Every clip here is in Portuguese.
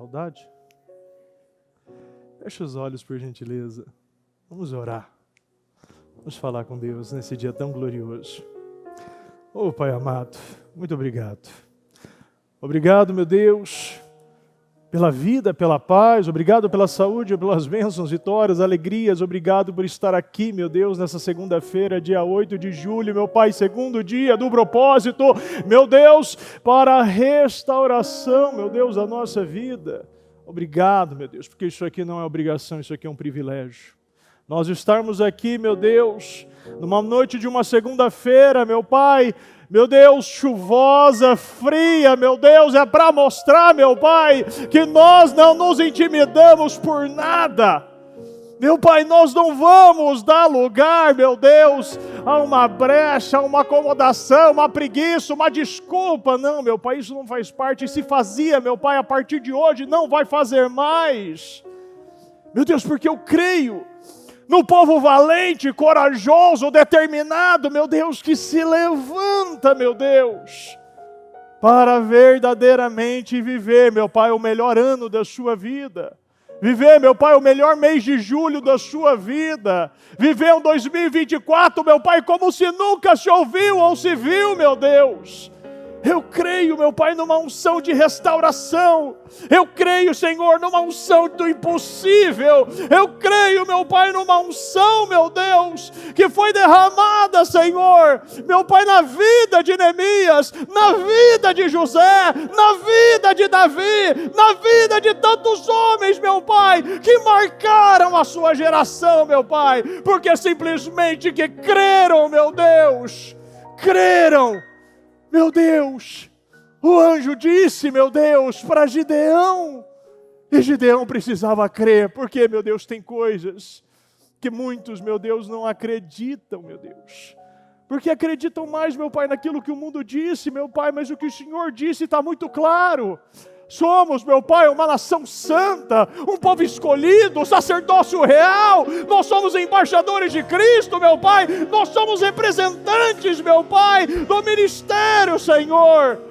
saudade? Feche os olhos, por gentileza. Vamos orar. Vamos falar com Deus nesse dia tão glorioso. Oh, Pai amado, muito obrigado. Obrigado, meu Deus, pela vida, pela paz. Obrigado pela saúde, pelas bênçãos, vitórias, alegrias. Obrigado por estar aqui, meu Deus, nessa segunda-feira, dia 8 de julho, meu Pai, segundo dia do propósito, meu Deus, para a restauração, meu Deus, da nossa vida. Obrigado, meu Deus, porque isso aqui não é obrigação, isso aqui é um privilégio. Nós estarmos aqui, meu Deus, numa noite de uma segunda-feira, meu Pai, meu Deus, chuvosa, fria, meu Deus, é para mostrar, meu Pai, que nós não nos intimidamos por nada. Meu Pai, nós não vamos dar lugar, meu Deus, a uma brecha, a uma acomodação, uma preguiça, uma desculpa. Não, meu Pai, isso não faz parte. E se fazia, meu Pai, a partir de hoje não vai fazer mais. Meu Deus, porque eu creio no povo valente, corajoso, determinado, meu Deus, que se levanta, meu Deus, para verdadeiramente viver, meu Pai, o melhor ano da sua vida. Viver, meu Pai, o melhor mês de julho da sua vida. Viver um 2024, meu Pai, como se nunca se ouviu ou se viu, meu Deus. Eu creio, meu Pai, numa unção de restauração. Eu creio, Senhor, numa unção do impossível. Eu creio, meu Pai, numa unção, meu Deus, que foi derramada, Senhor, meu Pai, na vida de Neemias, na vida de José, na vida de Davi, na vida de tantos homens, meu Pai, que marcaram a sua geração, meu Pai, porque simplesmente que creram, meu Deus, creram. Meu Deus, o anjo disse, meu Deus, para Gideão, e Gideão precisava crer, porque, meu Deus, tem coisas que muitos, meu Deus, não acreditam, meu Deus, porque acreditam mais, meu Pai, naquilo que o mundo disse, meu Pai, mas o que o Senhor disse está muito claro. Somos, meu Pai, uma nação santa, um povo escolhido, um sacerdócio real. Nós somos embaixadores de Cristo, meu Pai. Nós somos representantes, meu Pai, do ministério, Senhor.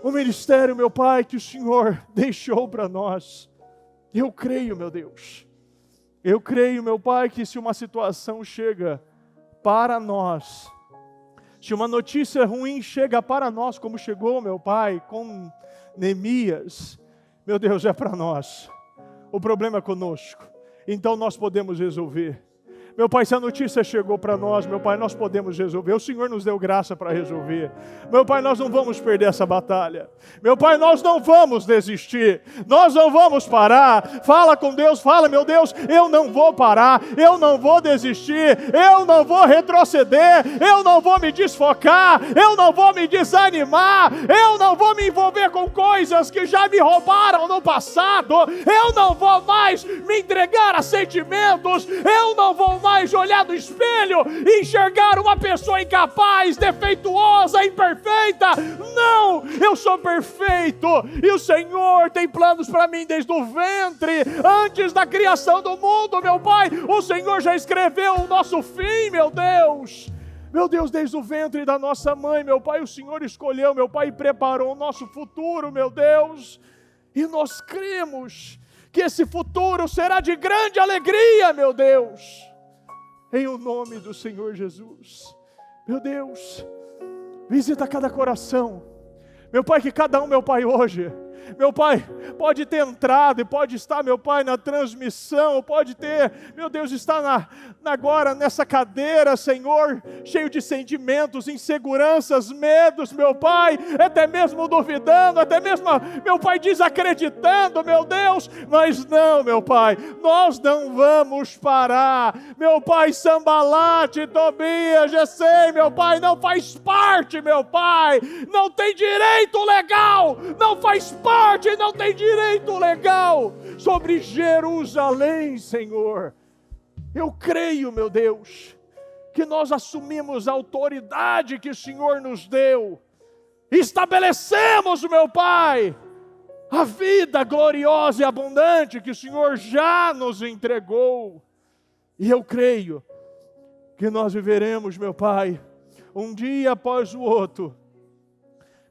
O ministério, meu Pai, que o Senhor deixou para nós. Eu creio, meu Deus. Eu creio, meu Pai, que se uma situação chega para nós, se uma notícia ruim chega para nós, como chegou, meu Pai, com Neemias, meu Deus, é para nós. O problema é conosco. Então nós podemos resolver. Meu Pai, se a notícia chegou para nós, meu Pai, nós podemos resolver. O Senhor nos deu graça para resolver. Meu Pai, nós não vamos perder essa batalha. Meu Pai, nós não vamos desistir. Nós não vamos parar. Fala com Deus, fala, meu Deus, eu não vou parar. Eu não vou desistir. Eu não vou retroceder. Eu não vou me desfocar. Eu não vou me desanimar. Eu não vou me envolver com coisas que já me roubaram no passado. Eu não vou mais me entregar a sentimentos. Eu não vou mais olhar no espelho e enxergar uma pessoa incapaz, defeituosa, imperfeita. Não, eu sou perfeito e o Senhor tem planos para mim desde o ventre, antes da criação do mundo, meu Pai. O Senhor já escreveu o nosso fim, meu Deus. Meu Deus, desde o ventre da nossa mãe, meu Pai, o Senhor escolheu, meu Pai, e preparou o nosso futuro, meu Deus. E nós cremos que esse futuro será de grande alegria, meu Deus. Em o nome do Senhor Jesus. Meu Deus, visita cada coração. Meu Pai, que cada um, meu Pai, hoje, meu Pai, pode ter entrado e pode estar, meu Pai, na transmissão, pode ter, meu Deus, estar agora nessa cadeira, Senhor, cheio de sentimentos, inseguranças, medos, meu Pai, até mesmo duvidando, até mesmo, meu Pai, desacreditando, meu Deus, mas não, meu Pai, nós não vamos parar, meu Pai, Sambalate, Tobias, Gesem, meu Pai, não faz parte, meu Pai, não tem direito legal, não faz parte, não tem direito legal sobre Jerusalém, Senhor. Eu creio, meu Deus, que nós assumimos a autoridade que o Senhor nos deu, estabelecemos, meu Pai, a vida gloriosa e abundante que o Senhor já nos entregou, e eu creio que nós viveremos, meu Pai, um dia após o outro,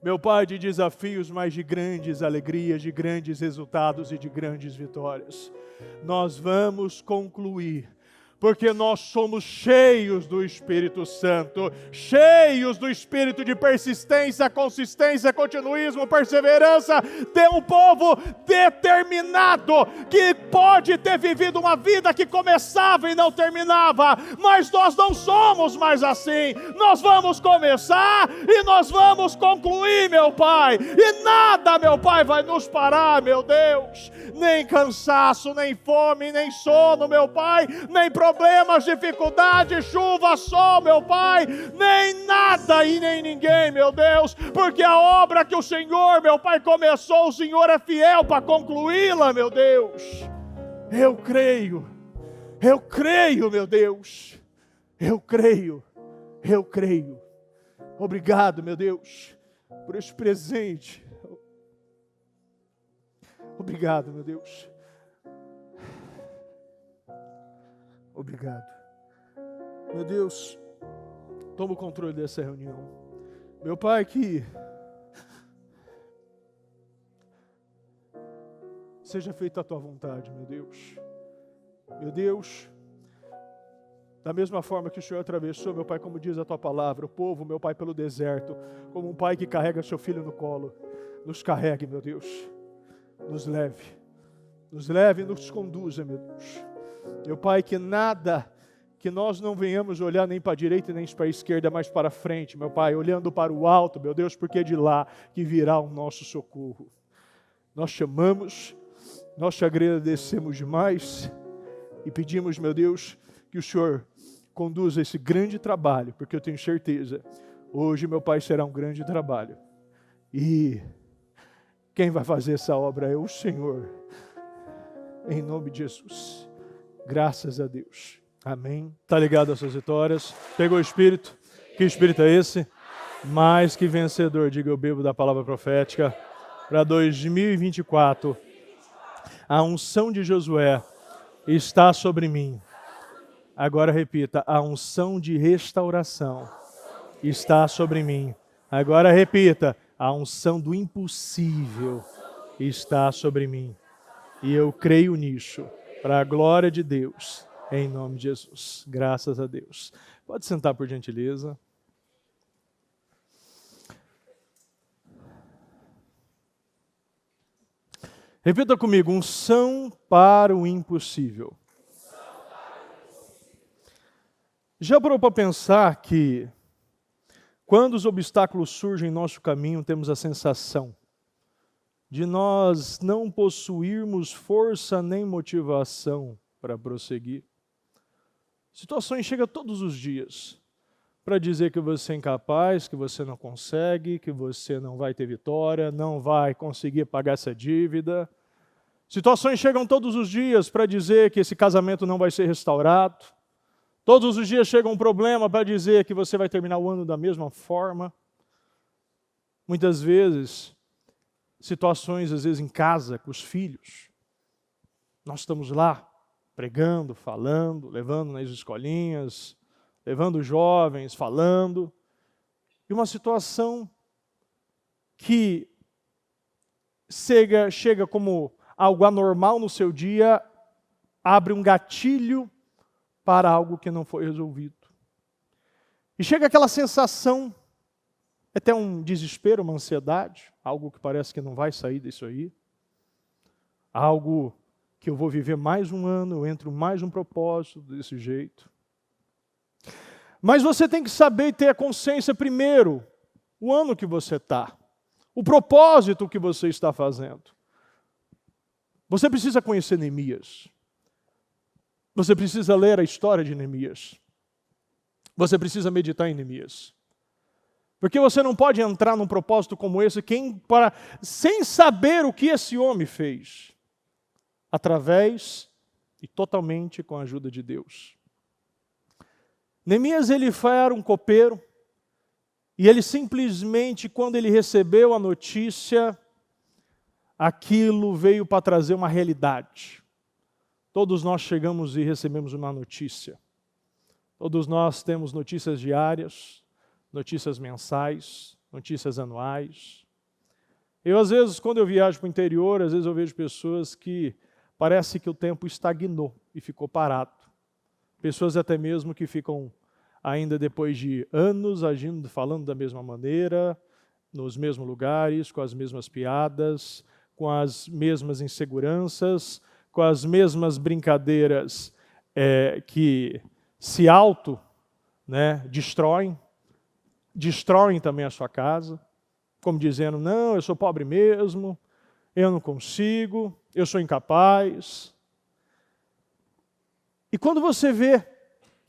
Meu Pai, de desafios, mas de grandes alegrias, de grandes resultados e de grandes vitórias. Nós vamos concluir, porque nós somos cheios do Espírito Santo, cheios do Espírito de persistência, consistência, continuismo, perseverança, de um povo determinado, que pode ter vivido uma vida que começava e não terminava, mas nós não somos mais assim. Nós vamos começar e nós vamos concluir, meu Pai, e nada, meu Pai, vai nos parar, meu Deus, nem cansaço, nem fome, nem sono, meu Pai, nem problemas, dificuldades, chuva, sol, meu Pai, nem nada e nem ninguém, meu Deus, porque a obra que o Senhor, meu Pai, começou, o Senhor é fiel para concluí-la, meu Deus. Eu creio, meu Deus, eu creio. Obrigado, meu Deus, por esse presente. Obrigado, meu Deus. Obrigado. Meu Deus, toma o controle dessa reunião. Meu Pai, que seja feita a Tua vontade, meu Deus. Meu Deus, da mesma forma que o Senhor atravessou, meu Pai, como diz a Tua palavra, o povo, meu Pai, pelo deserto, como um pai que carrega seu filho no colo, nos carregue, meu Deus. Nos leve e nos conduza, meu Deus. Meu Pai, que nada, que nós não venhamos olhar nem para a direita nem para a esquerda, mas para frente, meu Pai, olhando para o alto, meu Deus, porque é de lá que virá o nosso socorro. Nós te amamos, nós te agradecemos demais e pedimos, meu Deus, que o Senhor conduza esse grande trabalho, porque eu tenho certeza, hoje, meu Pai, será um grande trabalho. E quem vai fazer essa obra é o Senhor, em nome de Jesus. Graças a Deus. Amém. Está ligado às suas vitórias? Pegou o Espírito? Que Espírito é esse? Mais que vencedor. Diga, eu bebo da palavra profética. Para 2024, a unção de Josué está sobre mim. Agora repita, a unção de restauração está sobre mim. Agora repita, a unção do impossível está sobre mim. E eu creio nisso. Para a glória de Deus, em nome de Jesus. Graças a Deus. Pode sentar por gentileza. Repita comigo, unção para o impossível. Já parou para pensar que quando os obstáculos surgem em nosso caminho, temos a sensação de nós não possuirmos força nem motivação para prosseguir. Situações chegam todos os dias para dizer que você é incapaz, que você não consegue, que você não vai ter vitória, não vai conseguir pagar essa dívida. Situações chegam todos os dias para dizer que esse casamento não vai ser restaurado. Todos os dias chega um problema para dizer que você vai terminar o ano da mesma forma. Muitas vezes, situações, às vezes, em casa, com os filhos. Nós estamos lá, pregando, falando, levando nas escolinhas, levando jovens, falando. E uma situação que chega como algo anormal no seu dia, abre um gatilho para algo que não foi resolvido. E chega aquela sensação, até um desespero, uma ansiedade, algo que parece que não vai sair disso aí, algo que eu vou viver mais um ano, eu entro mais um propósito desse jeito. Mas você tem que saber e ter a consciência primeiro, o ano que você está, o propósito que você está fazendo. Você precisa conhecer Neemias. Você precisa ler a história de Neemias. Você precisa meditar em Neemias. Porque você não pode entrar num propósito como esse sem saber o que esse homem fez. Através e totalmente com a ajuda de Deus. Neemias, ele era um copeiro. E ele simplesmente, quando ele recebeu a notícia, aquilo veio para trazer uma realidade. Todos nós chegamos e recebemos uma notícia. Todos nós temos notícias diárias, notícias mensais. notícias anuais. Eu, às vezes, quando eu viajo para o interior, às vezes eu vejo pessoas que parece que o tempo estagnou e ficou parado. Pessoas até mesmo que ficam ainda depois de anos agindo, falando da mesma maneira, nos mesmos lugares, com as mesmas piadas, com as mesmas inseguranças, com as mesmas brincadeiras que se destroem também a sua casa, como dizendo, não, eu sou pobre mesmo, eu não consigo, eu sou incapaz. E quando você vê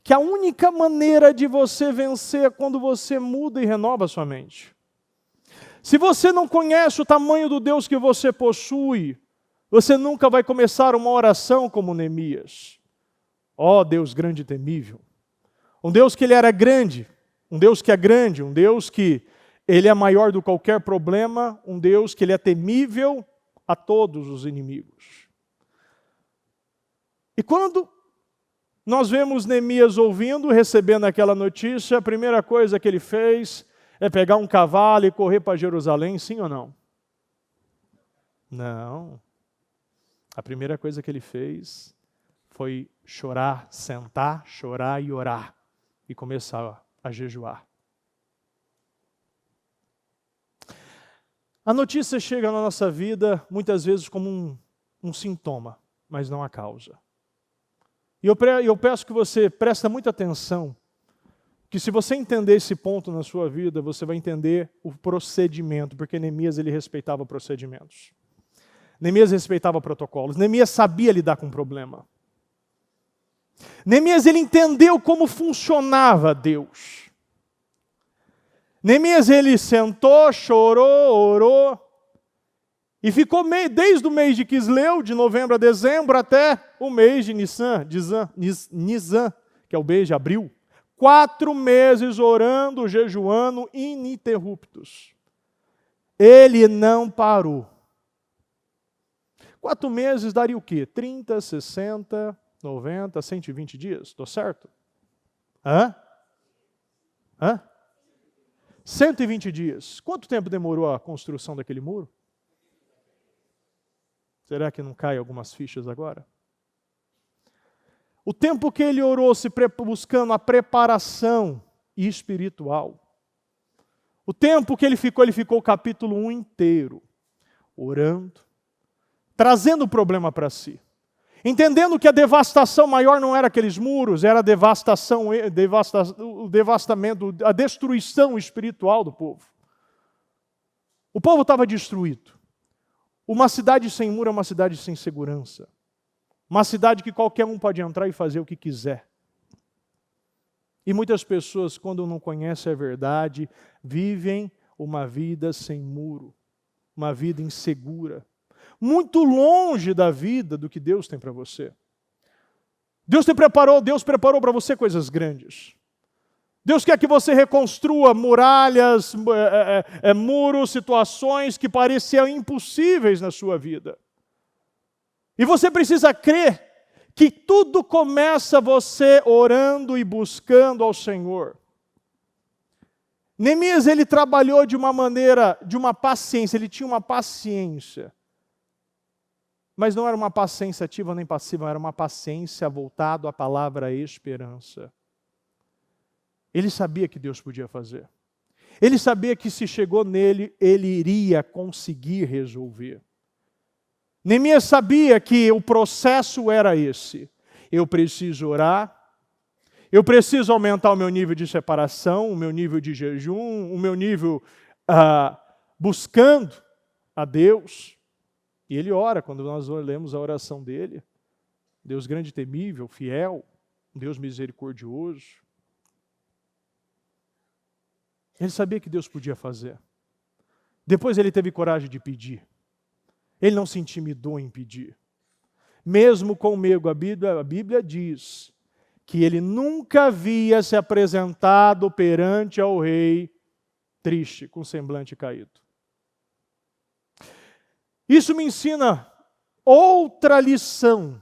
que a única maneira de você vencer é quando você muda e renova a sua mente. Se você não conhece o tamanho do Deus que você possui, você nunca vai começar uma oração como Neemias. Ó Deus grande e temível. Um Deus que ele era grande, um Deus que é grande, um Deus que ele é maior do que qualquer problema, um Deus que ele é temível a todos os inimigos. E quando nós vemos Neemias ouvindo, recebendo aquela notícia, a primeira coisa que ele fez é pegar um cavalo e correr para Jerusalém, sim ou não? Não. A primeira coisa que ele fez foi chorar, sentar, chorar e orar. E começar a jejuar. A notícia chega na nossa vida muitas vezes como um sintoma, mas não a causa. E eu peço que você preste muita atenção, que se você entender esse ponto na sua vida, você vai entender o procedimento, porque Neemias ele respeitava procedimentos. Neemias respeitava protocolos. Neemias sabia lidar com o problema. Neemias ele entendeu como funcionava Deus. Neemias ele sentou, chorou, orou e ficou desde o mês de Quisleu, de novembro a dezembro, até o mês de Nisan, que é o mês de abril. 4 meses orando, jejuando, ininterruptos. Ele não parou. 4 meses daria o quê? 30, 60, 90, 120 dias, estou certo? 120 dias. Quanto tempo demorou a construção daquele muro? Será que não cai algumas fichas agora? O tempo que ele orou buscando a preparação espiritual. O tempo que ele ficou o capítulo 1 inteiro, orando, trazendo o problema para si. Entendendo que a devastação maior não era aqueles muros, era a o devastamento, a destruição espiritual do povo. O povo estava destruído. Uma cidade sem muro é uma cidade sem segurança. Uma cidade que qualquer um pode entrar e fazer o que quiser. E muitas pessoas, quando não conhecem a verdade, vivem uma vida sem muro, uma vida insegura. Muito longe da vida do que Deus tem para você. Deus preparou para você coisas grandes. Deus quer que você reconstrua muralhas, muros, situações que pareciam impossíveis na sua vida. E você precisa crer que tudo começa você orando e buscando ao Senhor. Neemias, ele trabalhou de uma maneira, de uma paciência, ele tinha uma paciência. Mas não era uma paciência ativa nem passiva, era uma paciência voltada à palavra esperança. Ele sabia que Deus podia fazer. Ele sabia que se chegou nele, ele iria conseguir resolver. Neemias sabia que o processo era esse. Eu preciso orar, eu preciso aumentar o meu nível de separação, o meu nível de jejum, o meu nível buscando a Deus. E ele ora, quando nós lemos a oração dele, Deus grande e temível, fiel, Deus misericordioso. Ele sabia que Deus podia fazer. Depois ele teve coragem de pedir. Ele não se intimidou em pedir. Mesmo com medo, a Bíblia diz que ele nunca havia se apresentado perante ao rei triste, com semblante caído. Isso me ensina outra lição.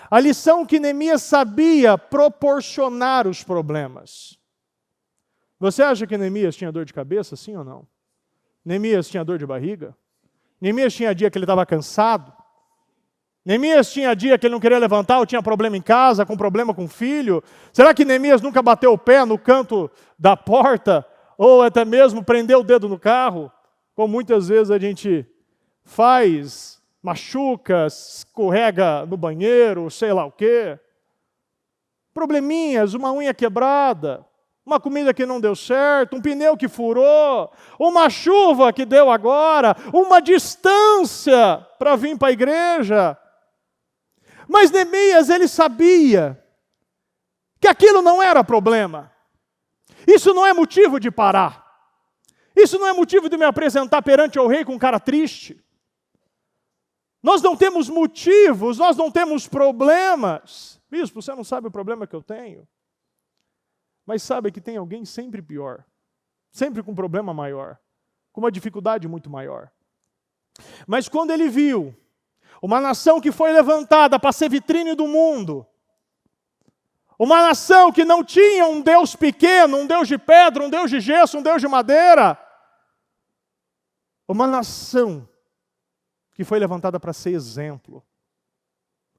A lição que Neemias sabia proporcionar os problemas. Você acha que Neemias tinha dor de cabeça, sim ou não? Neemias tinha dor de barriga? Neemias tinha dia que ele estava cansado? Neemias tinha dia que ele não queria levantar, ou tinha problema em casa, com problema com o filho? Será que Neemias nunca bateu o pé no canto da porta? Ou até mesmo prendeu o dedo no carro? Como muitas vezes a gente faz, machuca, escorrega no banheiro, sei lá o quê. Probleminhas, uma unha quebrada, uma comida que não deu certo, um pneu que furou, uma chuva que deu agora, uma distância para vir para a igreja. Mas Neemias, ele sabia que aquilo não era problema. Isso não é motivo de parar. Isso não é motivo de me apresentar perante o rei com cara triste. Nós não temos motivos, nós não temos problemas. Bispo, você não sabe o problema que eu tenho. Mas sabe que tem alguém sempre pior. Sempre com um problema maior. Com uma dificuldade muito maior. Mas quando ele viu uma nação que foi levantada para ser vitrine do mundo, uma nação que não tinha um Deus pequeno, um Deus de pedra, um Deus de gesso, um Deus de madeira, uma nação que foi levantada para ser exemplo,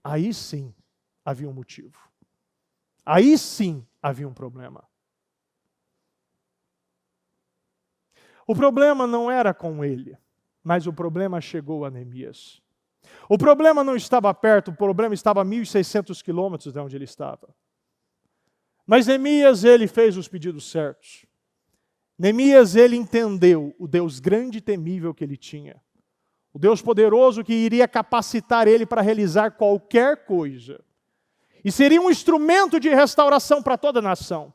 aí sim havia um motivo. Aí sim havia um problema. O problema não era com ele, mas o problema chegou a Neemias. O problema não estava perto, o problema estava a 1.600 quilômetros de onde ele estava. Mas Neemias, ele fez os pedidos certos. Neemias, ele entendeu o Deus grande e temível que ele tinha. O Deus poderoso que iria capacitar ele para realizar qualquer coisa. E seria um instrumento de restauração para toda a nação.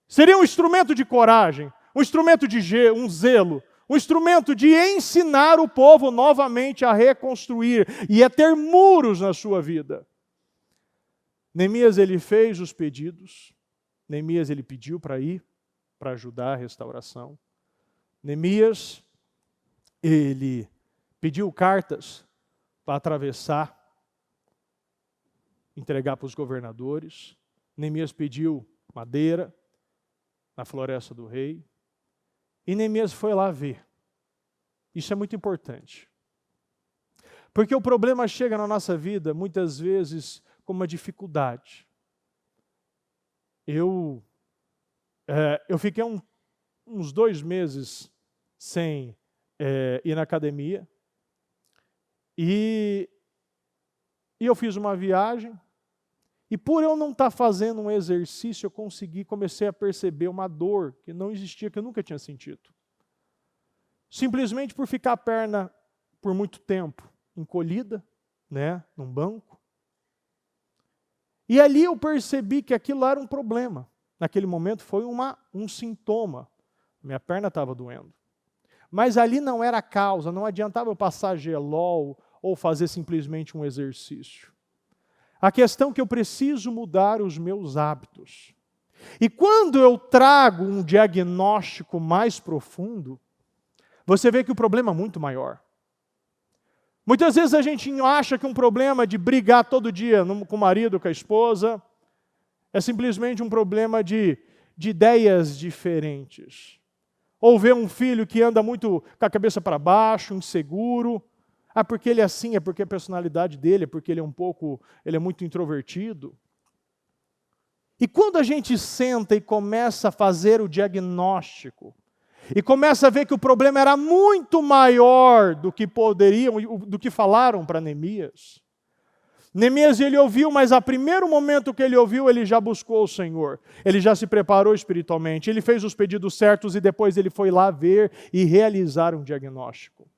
Seria um instrumento de coragem, um instrumento de um zelo, um instrumento de ensinar o povo novamente a reconstruir e a ter muros na sua vida. Neemias, ele fez os pedidos. Neemias, ele pediu para ir, para ajudar a restauração. Neemias, ele pediu cartas para atravessar, entregar para os governadores. Neemias pediu madeira na floresta do rei. E Neemias foi lá ver. Isso é muito importante. Porque o problema chega na nossa vida, muitas vezes, como uma dificuldade. Eu fiquei uns 2 meses sem ir na academia. E eu fiz uma viagem. E por eu não estar fazendo um exercício, eu comecei a perceber uma dor que não existia, que eu nunca tinha sentido. Simplesmente por ficar a perna por muito tempo encolhida, num banco. E ali eu percebi que aquilo era um problema. Naquele momento foi um sintoma. Minha perna estava doendo. Mas ali não era a causa, não adiantava eu passar gelol ou fazer simplesmente um exercício. A questão é que eu preciso mudar os meus hábitos. E quando eu trago um diagnóstico mais profundo, você vê que o problema é muito maior. Muitas vezes a gente acha que um problema de brigar todo dia com o marido, com a esposa, é simplesmente um problema de ideias diferentes. Ou ver um filho que anda muito com a cabeça para baixo, inseguro. Porque ele é assim, é porque a personalidade dele, é porque ele é muito introvertido. E quando a gente senta e começa a fazer o diagnóstico, e começa a ver que o problema era muito maior do que falaram para Neemias. Neemias, ele ouviu, mas a primeiro momento que ele ouviu, ele já buscou o Senhor. Ele já se preparou espiritualmente, ele fez os pedidos certos e depois ele foi lá ver e realizar um diagnóstico.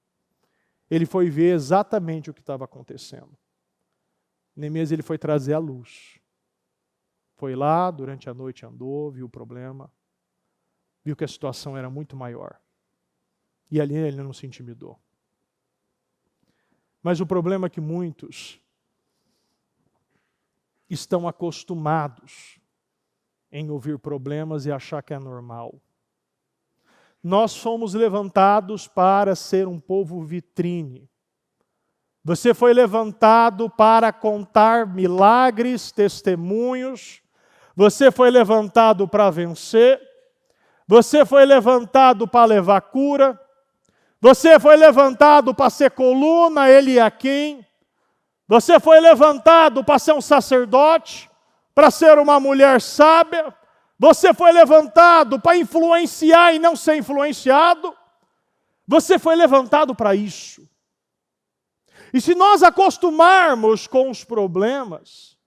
Ele foi ver exatamente o que estava acontecendo. Neemias, ele foi trazer a luz. Foi lá, durante a noite andou, viu o problema, viu que a situação era muito maior. E ali ele não se intimidou. Mas o problema é que muitos estão acostumados em ouvir problemas e achar que é normal. Nós fomos levantados para ser um povo vitrine. Você foi levantado para contar milagres, testemunhos. Você foi levantado para vencer. Você foi levantado para levar cura. Você foi levantado para ser coluna, Eliaquim. Você foi levantado para ser um sacerdote, para ser uma mulher sábia. Você foi levantado para influenciar e não ser influenciado. Você foi levantado para isso. E se nós acostumarmos com os problemas,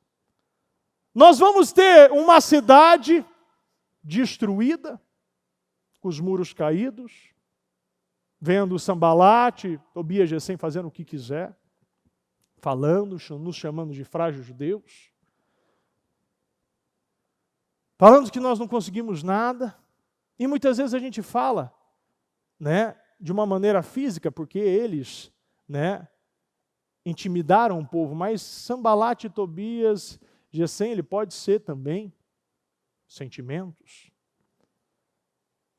nós vamos ter uma cidade destruída, com os muros caídos, vendo Sambalate, Tobias e Gesem fazendo o que quiser, falando, nos chamando de frágeis judeus, falando que nós não conseguimos nada, e muitas vezes a gente fala, né, de uma maneira física, porque eles, né, intimidaram o povo, mas Sambalate, Tobias, Gesem, ele pode ser também sentimentos.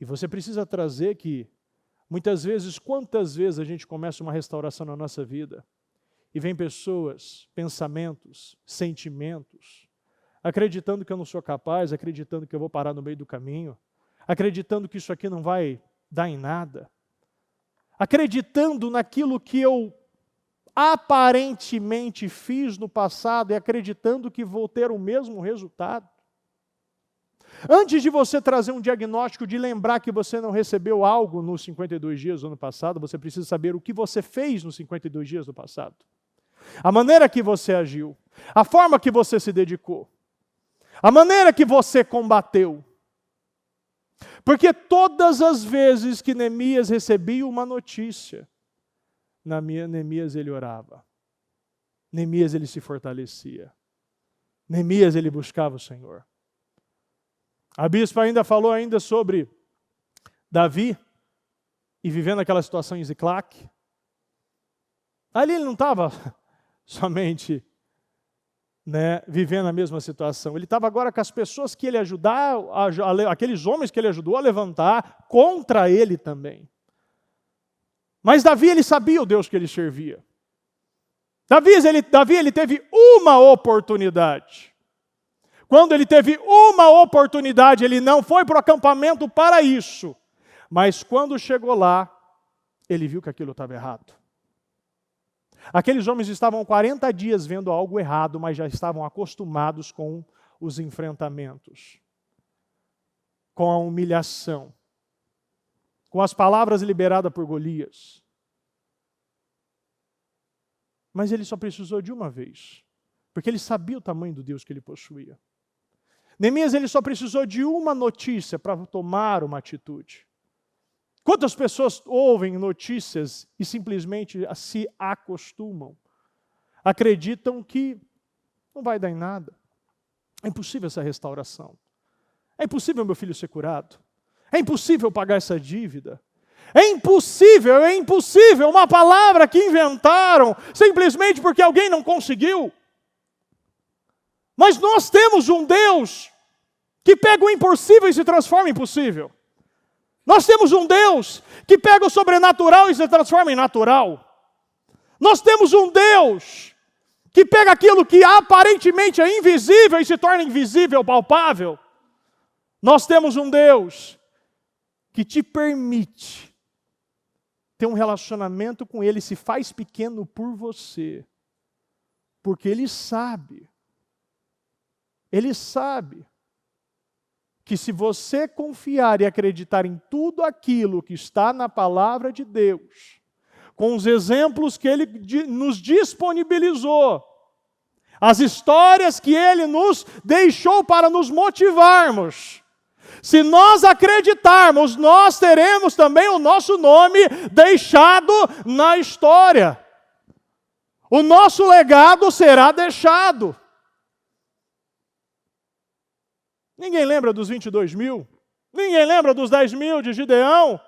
E você precisa trazer que, muitas vezes, quantas vezes a gente começa uma restauração na nossa vida, e vem pessoas, pensamentos, sentimentos, acreditando que eu não sou capaz, acreditando que eu vou parar no meio do caminho, acreditando que isso aqui não vai dar em nada, acreditando naquilo que eu aparentemente fiz no passado e acreditando que vou ter o mesmo resultado. Antes de você trazer um diagnóstico de lembrar que você não recebeu algo nos 52 dias do ano passado, você precisa saber o que você fez nos 52 dias do passado. A maneira que você agiu, a forma que você se dedicou, a maneira que você combateu. Porque todas as vezes que Neemias recebia uma notícia, Neemias ele orava. Neemias ele se fortalecia. Neemias ele buscava o Senhor. A bispa ainda falou sobre Davi e vivendo aquela situação em Ziclac. Ali ele não estava somente, né, vivendo a mesma situação. Ele estava agora com as pessoas que ele ajudava, aqueles homens que ele ajudou a levantar contra ele também. Mas Davi, ele sabia o Deus que ele servia. Davi ele teve uma oportunidade. Quando ele teve uma oportunidade, ele não foi para o acampamento para isso. Mas quando chegou lá, ele viu que aquilo estava errado. Aqueles homens estavam 40 dias vendo algo errado, mas já estavam acostumados com os enfrentamentos, com a humilhação, com as palavras liberadas por Golias. Mas ele só precisou de uma vez, porque ele sabia o tamanho do Deus que ele possuía. Neemias ele só precisou de uma notícia para tomar uma atitude. Quantas pessoas ouvem notícias e simplesmente se acostumam? Acreditam que não vai dar em nada. É impossível essa restauração. É impossível meu filho ser curado. É impossível pagar essa dívida. É impossível uma palavra que inventaram simplesmente porque alguém não conseguiu. Mas nós temos um Deus que pega o impossível e se transforma em possível. Nós temos um Deus que pega o sobrenatural e se transforma em natural. Nós temos um Deus que pega aquilo que aparentemente é invisível e se torna invisível, palpável. Nós temos um Deus que te permite ter um relacionamento com Ele, se faz pequeno por você, porque Ele sabe que se você confiar e acreditar em tudo aquilo que está na palavra de Deus, com os exemplos que Ele nos disponibilizou, as histórias que Ele nos deixou para nos motivarmos, se nós acreditarmos, nós teremos também o nosso nome deixado na história. O nosso legado será deixado. Ninguém lembra dos 22 mil, ninguém lembra dos 10 mil de Gideão,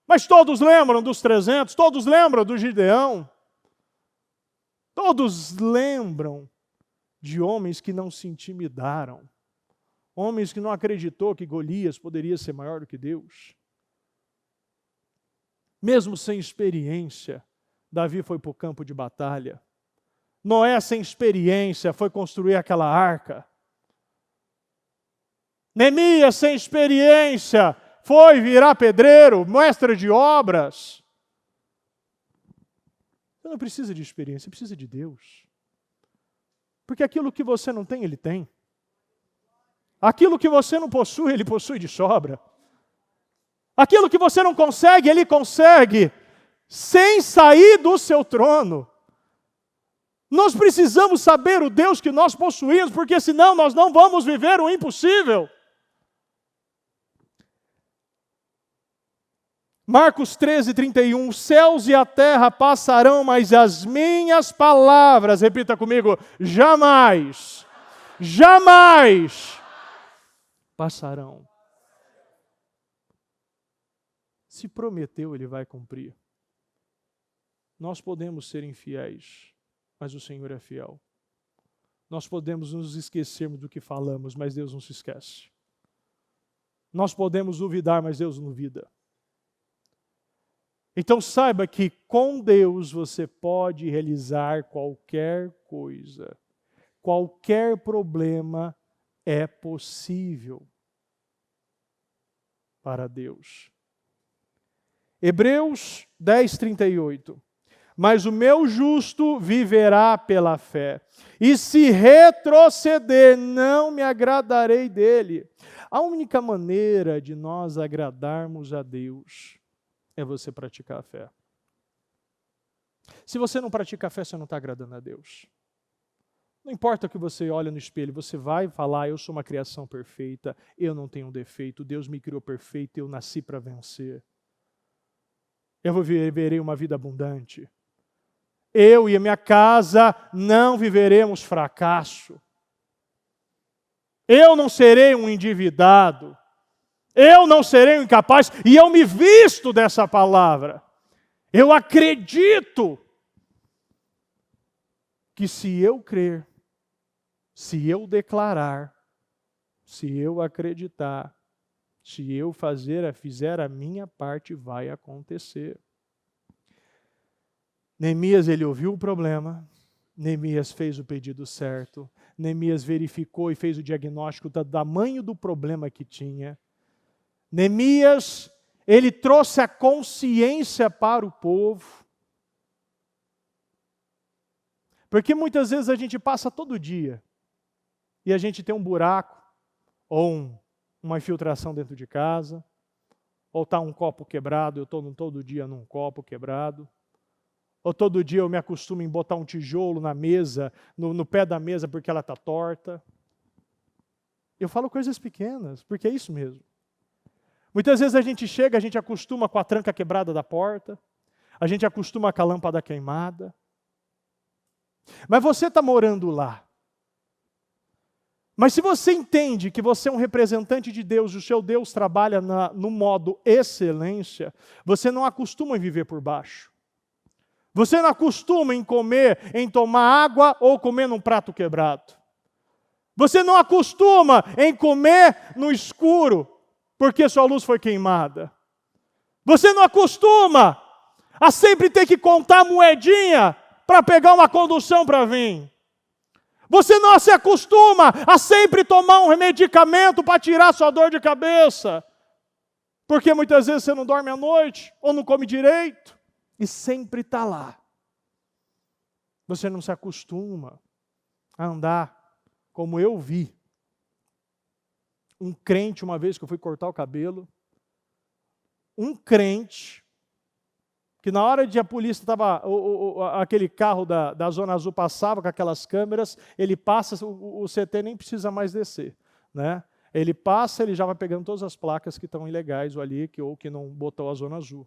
mas todos lembram dos 300, todos lembram do Gideão. Todos lembram de homens que não se intimidaram, homens que não acreditou que Golias poderia ser maior do que Deus. Mesmo sem experiência, Davi foi para o campo de batalha. Noé, sem experiência, foi construir aquela arca. Neemias, sem experiência, foi virar pedreiro, mestre de obras. Você não precisa de experiência, você precisa de Deus. Porque aquilo que você não tem, Ele tem. Aquilo que você não possui, Ele possui de sobra. Aquilo que você não consegue, Ele consegue, sem sair do seu trono. Nós precisamos saber o Deus que nós possuímos, porque senão nós não vamos viver o impossível. Marcos 13:31, os céus e a terra passarão, mas as minhas palavras, repita comigo, jamais, jamais passarão. Se prometeu, Ele vai cumprir. Nós podemos ser infiéis, mas o Senhor é fiel. Nós podemos nos esquecermos do que falamos, mas Deus não se esquece. Nós podemos duvidar, mas Deus não duvida. Então saiba que com Deus você pode realizar qualquer coisa. Qualquer problema é possível para Deus. Hebreus 10:38. Mas o meu justo viverá pela fé, e se retroceder, não me agradarei dele. A única maneira de nós agradarmos a Deus é você praticar a fé. Se você não pratica a fé, você não está agradando a Deus. Não importa o que você olha no espelho, você vai falar, eu sou uma criação perfeita, eu não tenho defeito, Deus me criou perfeito, eu nasci para vencer. Eu viverei uma vida abundante. Eu e a minha casa não viveremos fracasso. Eu não serei um endividado. Eu não serei um incapaz. E eu me visto dessa palavra. Eu acredito que se eu crer, se eu declarar, se eu acreditar, se eu fizer a minha parte, vai acontecer. Neemias, ele ouviu o problema, Neemias fez o pedido certo, Neemias verificou e fez o diagnóstico do tamanho do problema que tinha. Neemias, ele trouxe a consciência para o povo. Porque muitas vezes a gente passa todo dia e a gente tem um buraco ou uma infiltração dentro de casa, ou está um copo quebrado, eu estou todo dia num copo quebrado. Ou todo dia eu me acostumo em botar um tijolo na mesa, no pé da mesa porque ela está torta. Eu falo coisas pequenas, porque é isso mesmo. Muitas vezes a gente chega, a gente acostuma com a tranca quebrada da porta, a gente acostuma com a lâmpada queimada. Mas você está morando lá. Mas se você entende que você é um representante de Deus, o seu Deus trabalha no modo excelência, você não acostuma em viver por baixo. Você não acostuma em comer, em tomar água ou comer num prato quebrado. Você não acostuma em comer no escuro, porque sua luz foi queimada. Você não acostuma a sempre ter que contar moedinha para pegar uma condução para vir. Você não se acostuma a sempre tomar um medicamento para tirar sua dor de cabeça. Porque muitas vezes você não dorme à noite, ou não come direito. E sempre está lá. Você não se acostuma a andar como eu vi. Um crente, uma vez que eu fui cortar o cabelo, um crente, que na hora de a polícia estava, aquele carro da Zona Azul passava com aquelas câmeras, ele passa, o CT nem precisa mais descer, né? Ele passa, ele já vai pegando todas as placas que estão ilegais ali, ou que não botou a Zona Azul.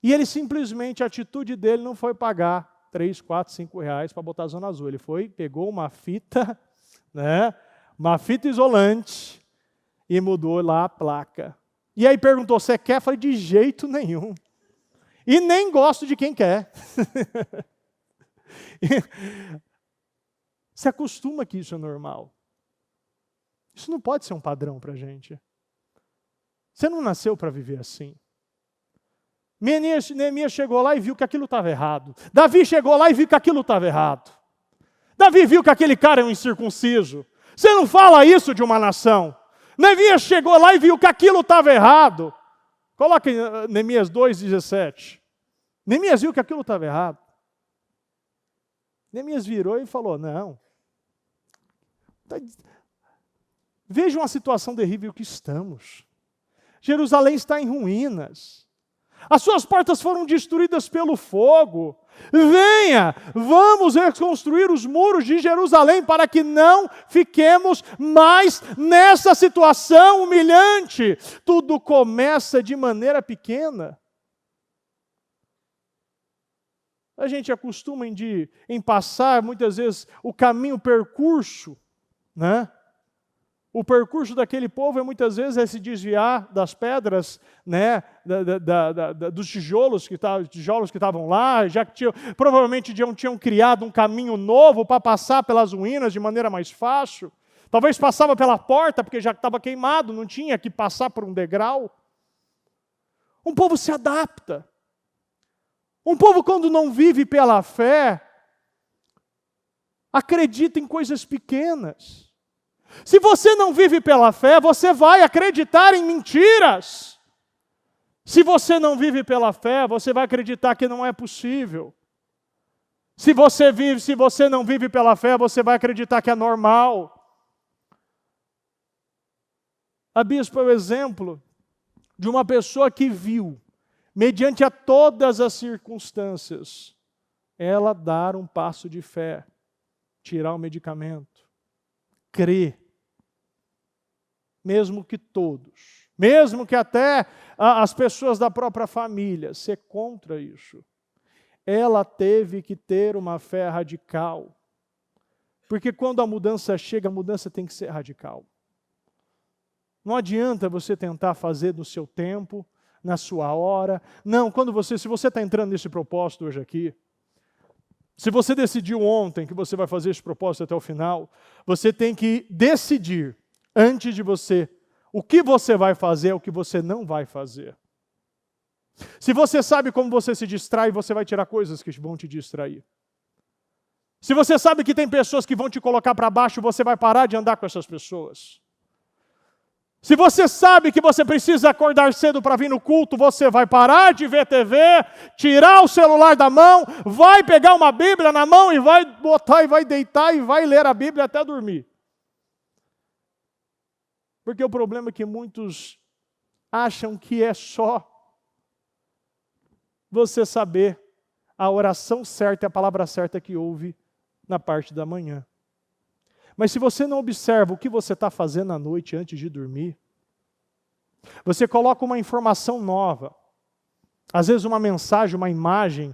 E ele simplesmente, a atitude dele não foi pagar 3, 4, 5 reais para botar a Zona Azul. Ele foi, pegou uma fita, né, uma fita isolante e mudou lá a placa. E aí perguntou, você quer? Eu falei, de jeito nenhum. E nem gosto de quem quer. Se acostuma que isso é normal. Isso não pode ser um padrão para a gente. Você não nasceu para viver assim. Neemias chegou lá e viu que aquilo estava errado. Davi chegou lá e viu que aquilo estava errado. Davi viu que aquele cara é um incircunciso. Você não fala isso de uma nação. Neemias chegou lá e viu que aquilo estava errado. Coloca em Neemias 2,17. Neemias viu que aquilo estava errado. Neemias virou e falou, não. Vejam a situação terrível que estamos. Jerusalém está em ruínas. As suas portas foram destruídas pelo fogo. Venha, vamos reconstruir os muros de Jerusalém para que não fiquemos mais nessa situação humilhante. Tudo começa de maneira pequena. A gente acostuma em passar, muitas vezes, o caminho, o percurso, né? O percurso daquele povo muitas vezes é se desviar das pedras, né, dos tijolos que estavam lá, já que provavelmente tinham criado um caminho novo para passar pelas ruínas de maneira mais fácil. Talvez passava pela porta, porque já estava queimado, não tinha que passar por um degrau. Um povo se adapta. Um povo, quando não vive pela fé, acredita em coisas pequenas. Se você não vive pela fé, você vai acreditar em mentiras. Se você não vive pela fé, você vai acreditar que não é possível. Se você não vive pela fé, você vai acreditar que é normal. A bispo é o exemplo de uma pessoa que viu, mediante a todas as circunstâncias, ela dar um passo de fé, tirar o medicamento, crer. Mesmo que todos, mesmo que até as pessoas da própria família, ser contra isso. Ela teve que ter uma fé radical. Porque quando a mudança chega, a mudança tem que ser radical. Não adianta você tentar fazer no seu tempo, na sua hora. Não, se você está entrando nesse propósito hoje aqui, se você decidiu ontem que você vai fazer esse propósito até o final, você tem que decidir antes de você, o que você vai fazer, o que você não vai fazer. Se você sabe como você se distrai, você vai tirar coisas que vão te distrair. Se você sabe que tem pessoas que vão te colocar para baixo, você vai parar de andar com essas pessoas. Se você sabe que você precisa acordar cedo para vir no culto, você vai parar de ver TV, tirar o celular da mão, vai pegar uma Bíblia na mão e vai botar e vai deitar e vai ler a Bíblia até dormir. Porque o problema é que muitos acham que é só você saber a oração certa e a palavra certa que ouve na parte da manhã. Mas se você não observa o que você está fazendo à noite antes de dormir, você coloca uma informação nova, às vezes uma mensagem, uma imagem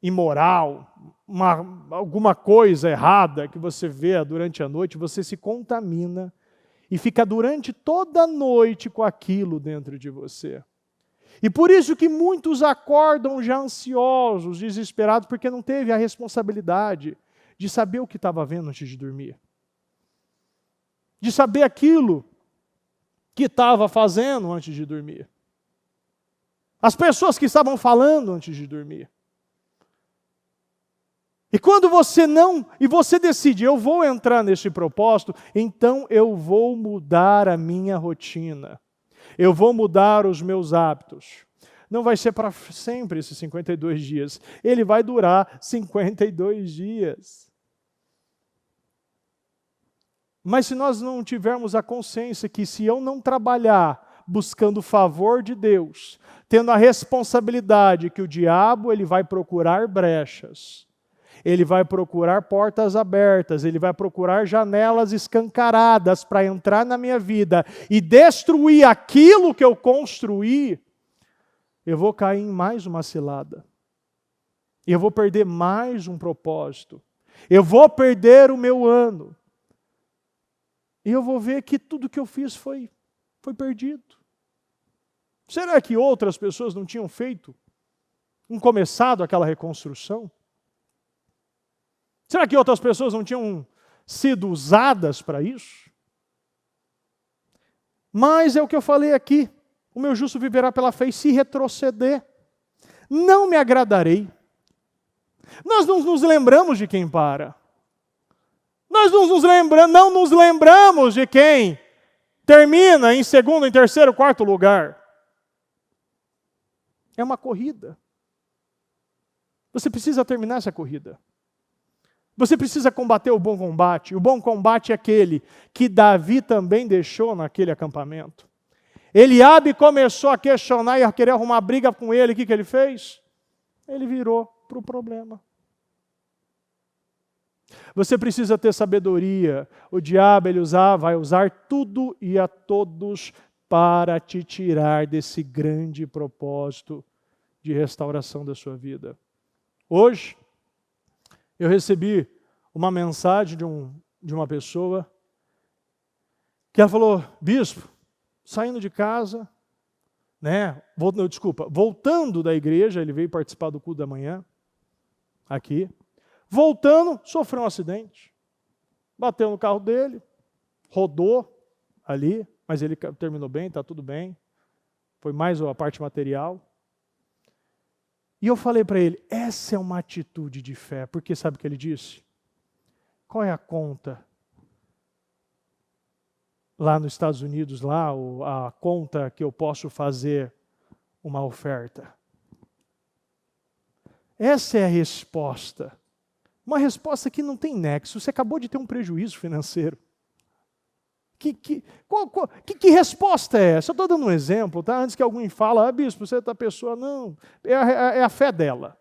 imoral, alguma coisa errada que você vê durante a noite, você se contamina e fica durante toda a noite com aquilo dentro de você. E por isso que muitos acordam já ansiosos, desesperados, porque não teve a responsabilidade de saber o que estava vendo antes de dormir. De saber aquilo que estava fazendo antes de dormir. As pessoas que estavam falando antes de dormir. E quando você decide, eu vou entrar nesse propósito, então eu vou mudar a minha rotina. Eu vou mudar os meus hábitos. Não vai ser para sempre esses 52 dias. Ele vai durar 52 dias. Mas se nós não tivermos a consciência que se eu não trabalhar buscando o favor de Deus, tendo a responsabilidade que o diabo ele vai procurar brechas, ele vai procurar portas abertas, ele vai procurar janelas escancaradas para entrar na minha vida e destruir aquilo que eu construí, eu vou cair em mais uma cilada. Eu vou perder mais um propósito. Eu vou perder o meu ano. E eu vou ver que tudo que eu fiz foi perdido. Será que outras pessoas não tinham começado aquela reconstrução? Será que outras pessoas não tinham sido usadas para isso? Mas é o que eu falei aqui. O meu justo viverá pela fé, e se retroceder, não me agradarei. Nós não nos lembramos de quem para. Nós não nos lembramos de quem termina em segundo, em terceiro, quarto lugar. É uma corrida. Você precisa terminar essa corrida. Você precisa combater o bom combate. O bom combate é aquele que Davi também deixou naquele acampamento. Eliabe começou a questionar e a querer arrumar briga com ele. O que ele fez? Ele virou para o problema. Você precisa ter sabedoria. O diabo vai usar tudo e a todos para te tirar desse grande propósito de restauração da sua vida. Hoje, eu recebi uma mensagem de uma pessoa que ela falou: bispo, saindo de casa, voltando da igreja, ele veio participar do culto da manhã, aqui, voltando, sofreu um acidente, bateu no carro dele, rodou ali, mas ele terminou bem, está tudo bem, foi mais a parte material. E eu falei para ele, essa é uma atitude de fé, porque sabe o que ele disse? Qual é a conta? Lá nos Estados Unidos, a conta que eu posso fazer uma oferta. Essa é a resposta. Uma resposta que não tem nexo. Você acabou de ter um prejuízo financeiro. Que resposta é essa? Eu estou dando um exemplo, tá? Antes que alguém fale, bispo, você é da pessoa. Não, é a fé dela.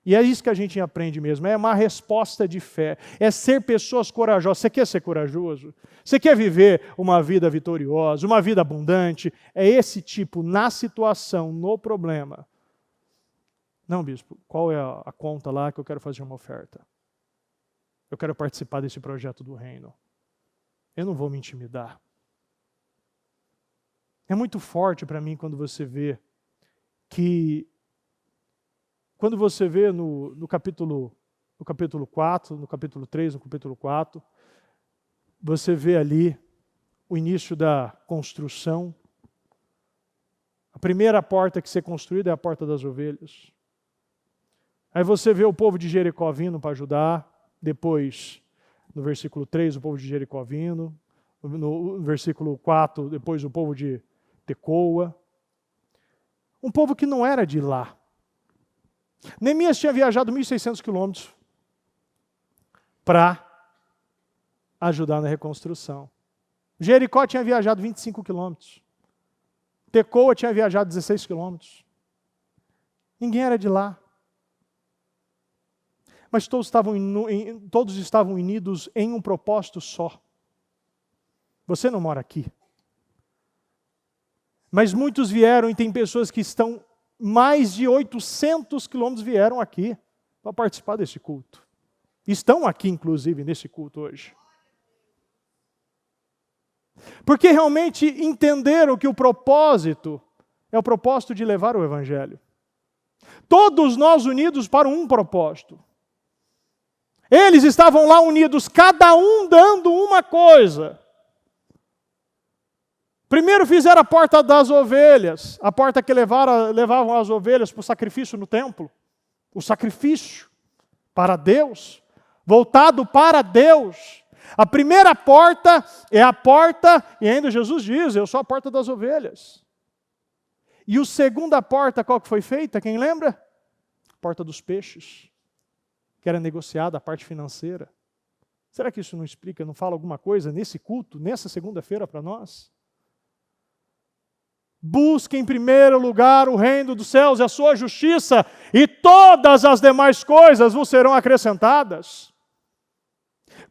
E é isso que a gente aprende mesmo, é uma resposta de fé. É ser pessoas corajosas. Você quer ser corajoso? Você quer viver uma vida vitoriosa, uma vida abundante? É esse tipo, na situação, no problema. Não, bispo, qual é a conta lá que eu quero fazer uma oferta? Eu quero participar desse projeto do reino. Eu não vou me intimidar. É muito forte para mim quando você vê no capítulo 4, no capítulo 3, no capítulo 4, você vê ali o início da construção. A primeira porta que ser construída é a porta das ovelhas. Aí você vê o povo de Jericó vindo para ajudar, depois, no versículo 3, o povo de Jericó vindo, no versículo 4, depois o povo de Tecoa. Um povo que não era de lá. Neemias tinha viajado 1.600 quilômetros para ajudar na reconstrução. Jericó tinha viajado 25 quilômetros. Tecoa tinha viajado 16 quilômetros. Ninguém era de lá. Mas todos estavam unidos em um propósito só. Você não mora aqui. Mas muitos vieram e tem pessoas que estão mais de 800 quilômetros vieram aqui para participar desse culto. Estão aqui, inclusive, nesse culto hoje. Porque realmente entenderam que o propósito é o propósito de levar o Evangelho. Todos nós unidos para um propósito. Eles estavam lá unidos, cada um dando uma coisa. Primeiro fizeram a porta das ovelhas, a porta que levavam as ovelhas para o sacrifício no templo. O sacrifício para Deus, voltado para Deus. A primeira porta é a porta, e ainda Jesus diz, eu sou a porta das ovelhas. E a segunda porta, qual que foi feita? Quem lembra? A porta dos peixes, que era negociada, a parte financeira. Será que isso não explica, não fala alguma coisa nesse culto, nessa segunda-feira para nós? Busque em primeiro lugar o reino dos céus e a sua justiça, e todas as demais coisas vos serão acrescentadas.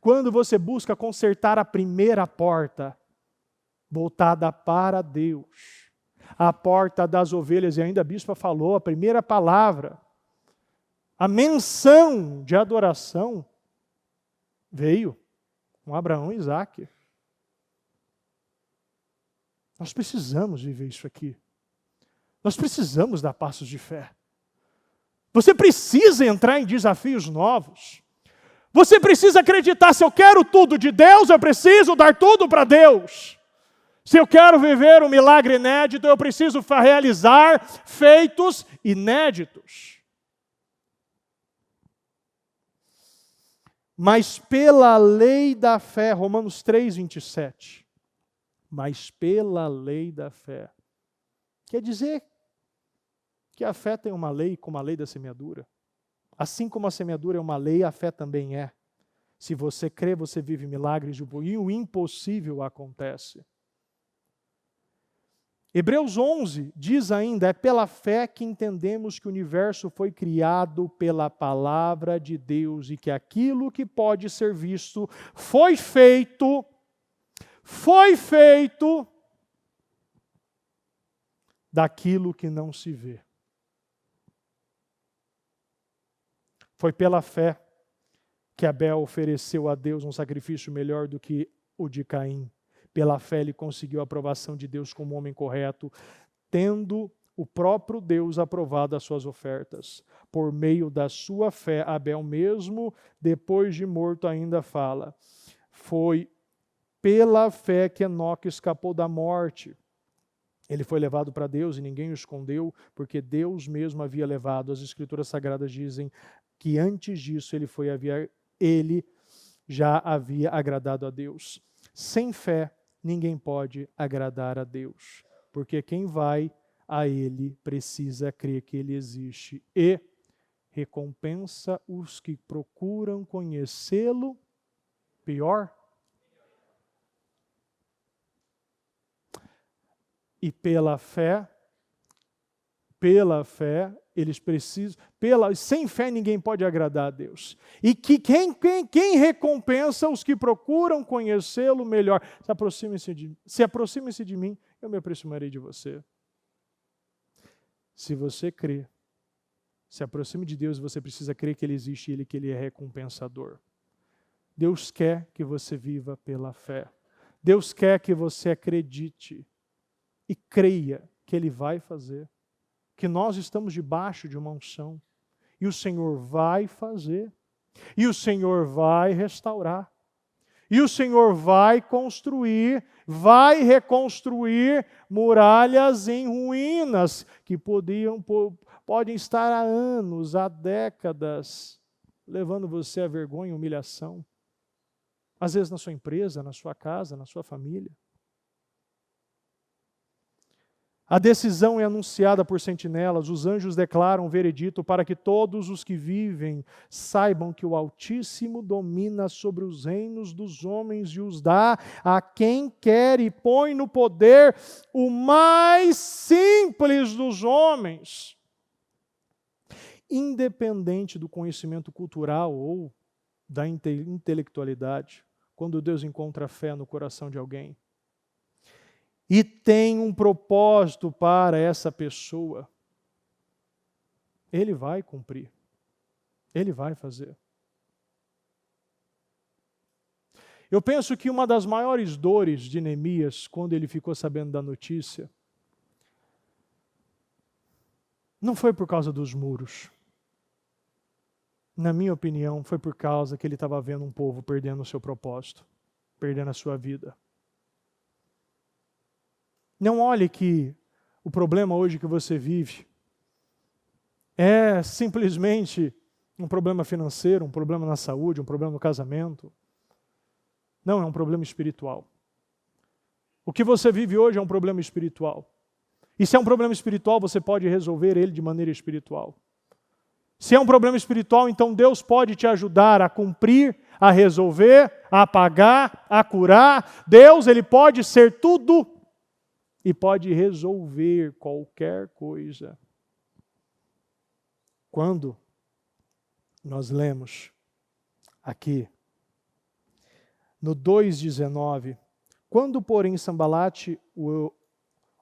Quando você busca consertar a primeira porta, voltada para Deus, a porta das ovelhas, e ainda a bispa falou, a primeira palavra, a menção de adoração, veio com Abraão e Isaque. Nós precisamos viver isso aqui. Nós precisamos dar passos de fé. Você precisa entrar em desafios novos. Você precisa acreditar, se eu quero tudo de Deus, eu preciso dar tudo para Deus. Se eu quero viver um milagre inédito, eu preciso realizar feitos inéditos. Mas pela lei da fé, Romanos 3, 27, mas pela lei da fé. Quer dizer que a fé tem uma lei, como a lei da semeadura. Assim como a semeadura é uma lei, a fé também é. Se você crê, você vive milagres e o impossível acontece. Hebreus 11 diz ainda, é pela fé que entendemos que o universo foi criado pela palavra de Deus e que aquilo que pode ser visto foi feito daquilo que não se vê. Foi pela fé que Abel ofereceu a Deus um sacrifício melhor do que o de Caim. Pela fé ele conseguiu a aprovação de Deus como homem correto, tendo o próprio Deus aprovado as suas ofertas. Por meio da sua fé, Abel mesmo, depois de morto, ainda fala. Foi pela fé que Enoque escapou da morte. Ele foi levado para Deus e ninguém o escondeu, porque Deus mesmo havia levado. As Escrituras Sagradas dizem que antes disso ele já havia agradado a Deus. Sem fé, ninguém pode agradar a Deus, porque quem vai a Ele precisa crer que Ele existe e recompensa os que procuram conhecê-lo. Pior? E pela fé, eles precisam, sem fé ninguém pode agradar a Deus. E que quem recompensa os que procuram conhecê-lo melhor? Se aproxime-se de mim, eu me aproximarei de você. Se você crê, se aproxime de Deus, você precisa crer que Ele existe e que Ele é recompensador. Deus quer que você viva pela fé. Deus quer que você acredite e creia que Ele vai fazer. Que nós estamos debaixo de uma unção. E o Senhor vai fazer. E o Senhor vai restaurar. E o Senhor vai construir, vai reconstruir muralhas em ruínas que podem estar há anos, há décadas, levando você à vergonha e humilhação. Às vezes na sua empresa, na sua casa, na sua família. A decisão é anunciada por sentinelas, os anjos declaram o veredito para que todos os que vivem saibam que o Altíssimo domina sobre os reinos dos homens e os dá a quem quer e põe no poder o mais simples dos homens. Independente do conhecimento cultural ou da intelectualidade, quando Deus encontra fé no coração de alguém, e tem um propósito para essa pessoa, Ele vai cumprir. Ele vai fazer. Eu penso que uma das maiores dores de Neemias, quando ele ficou sabendo da notícia, não foi por causa dos muros. Na minha opinião, foi por causa que ele estava vendo um povo perdendo o seu propósito, perdendo a sua vida. Não olhe que o problema hoje que você vive é simplesmente um problema financeiro, um problema na saúde, um problema no casamento. Não, é um problema espiritual. O que você vive hoje é um problema espiritual. E se é um problema espiritual, você pode resolver ele de maneira espiritual. Se é um problema espiritual, então Deus pode te ajudar a cumprir, a resolver, a apagar, a curar. Deus, Ele pode ser tudo e pode resolver qualquer coisa. Quando nós lemos aqui, no 2,19, quando, porém, Sambalate, o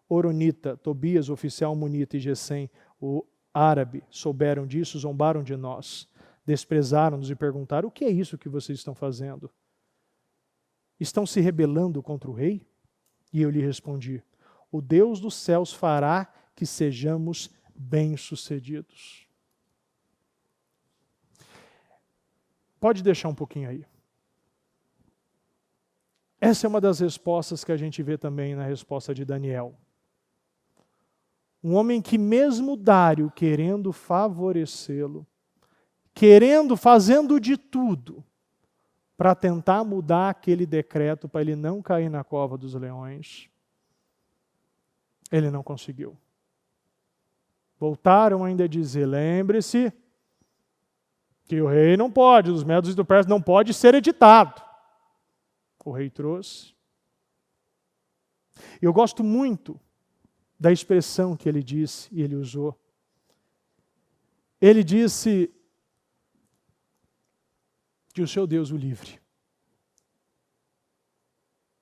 Horonita, Tobias, o oficial Munita, e Gesem, o árabe, souberam disso, zombaram de nós, desprezaram-nos e perguntaram: o que é isso que vocês estão fazendo? Estão se rebelando contra o rei? E eu lhe respondi: o Deus dos céus fará que sejamos bem-sucedidos. Pode deixar um pouquinho aí. Essa é uma das respostas que a gente vê também na resposta de Daniel. Um homem que mesmo Dário querendo favorecê-lo, fazendo de tudo para tentar mudar aquele decreto para ele não cair na cova dos leões. Ele não conseguiu. Voltaram ainda a dizer, lembre-se que o rei não pode, os Medos e do Persa não pode ser editado. O rei trouxe. Eu gosto muito da expressão que ele disse e ele usou. Ele disse que o seu Deus o livre.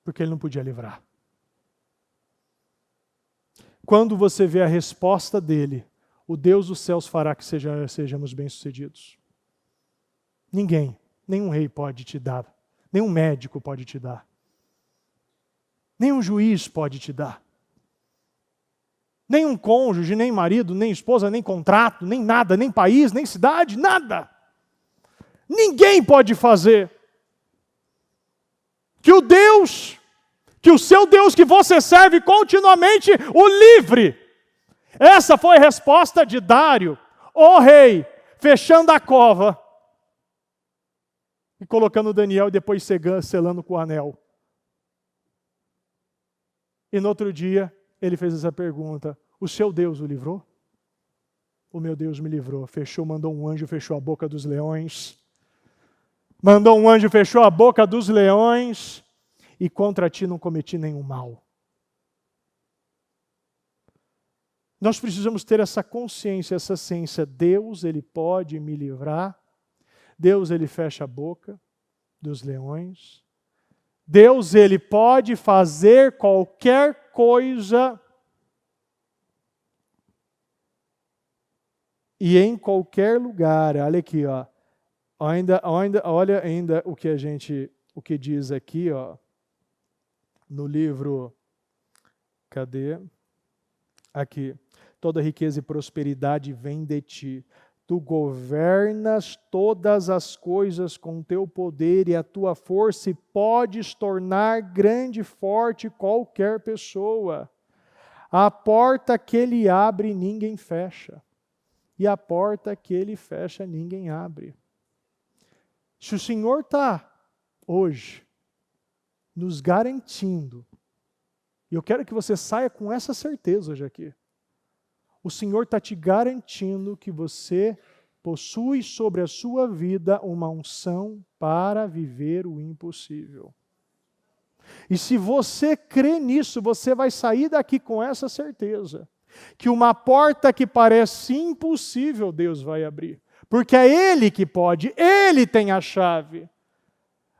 Porque ele não podia livrar. Quando você vê a resposta dele, o Deus dos céus fará que sejamos bem-sucedidos. Ninguém, nenhum rei pode te dar, nenhum médico pode te dar, nenhum juiz pode te dar, nenhum cônjuge, nem marido, nem esposa, nem contrato, nem nada, nem país, nem cidade, nada. Ninguém pode fazer. Que o seu Deus que você serve continuamente o livre. Essa foi a resposta de Dário, o rei, fechando a cova e colocando Daniel e depois selando com o anel. E no outro dia, ele fez essa pergunta, o seu Deus o livrou? O meu Deus me livrou. Fechou, mandou um anjo, fechou a boca dos leões. Mandou um anjo, fechou a boca dos leões. E contra ti não cometi nenhum mal. Nós precisamos ter essa consciência, essa ciência. Deus, Ele pode me livrar. Deus, Ele fecha a boca dos leões. Deus, Ele pode fazer qualquer coisa e em qualquer lugar. Olha aqui, ó. Olha ainda o que diz aqui, ó, no livro, cadê? Aqui. Toda riqueza e prosperidade vem de ti. Tu governas todas as coisas com teu poder e a tua força e podes tornar grande e forte qualquer pessoa. A porta que ele abre, ninguém fecha. E a porta que ele fecha, ninguém abre. Se o Senhor está hoje nos garantindo, e eu quero que você saia com essa certeza hoje aqui, o Senhor está te garantindo que você possui sobre a sua vida uma unção para viver o impossível. E se você crê nisso, você vai sair daqui com essa certeza, que uma porta que parece impossível, Deus vai abrir. Porque é Ele que pode, Ele tem a chave.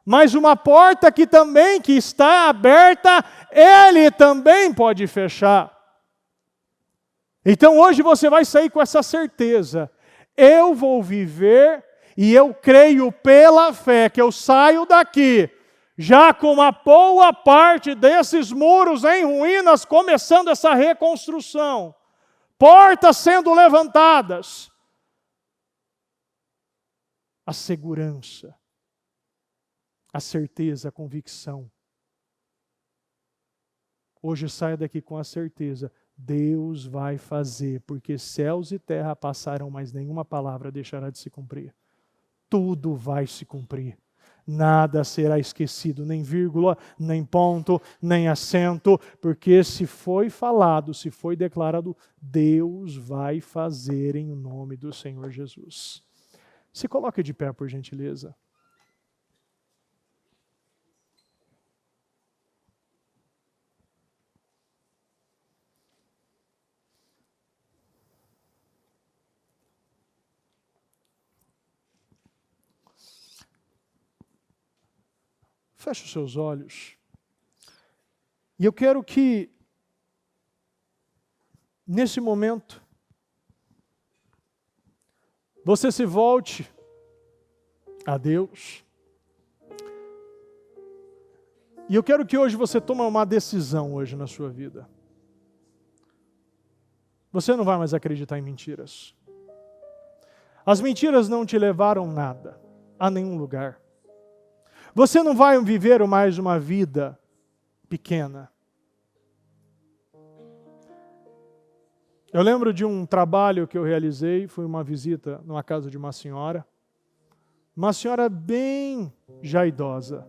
Mas uma porta que está aberta, Ele também pode fechar. Então hoje você vai sair com essa certeza. Eu vou viver e eu creio pela fé que eu saio daqui, já com uma boa parte desses muros em ruínas, começando essa reconstrução. Portas sendo levantadas. A segurança, a certeza, a convicção. Hoje saia daqui com a certeza, Deus vai fazer, porque céus e terra passarão, mas nenhuma palavra deixará de se cumprir. Tudo vai se cumprir. Nada será esquecido, nem vírgula, nem ponto, nem acento, porque se foi falado, se foi declarado, Deus vai fazer em nome do Senhor Jesus. Se coloque de pé, por gentileza. Feche os seus olhos. E eu quero que, nesse momento, você se volte a Deus. E eu quero que hoje você tome uma decisão hoje na sua vida. Você não vai mais acreditar em mentiras. As mentiras não te levaram nada, a nenhum lugar. Você não vai viver mais uma vida pequena. Eu lembro de um trabalho que eu realizei, foi uma visita numa casa de uma senhora, Uma senhora bem já idosa,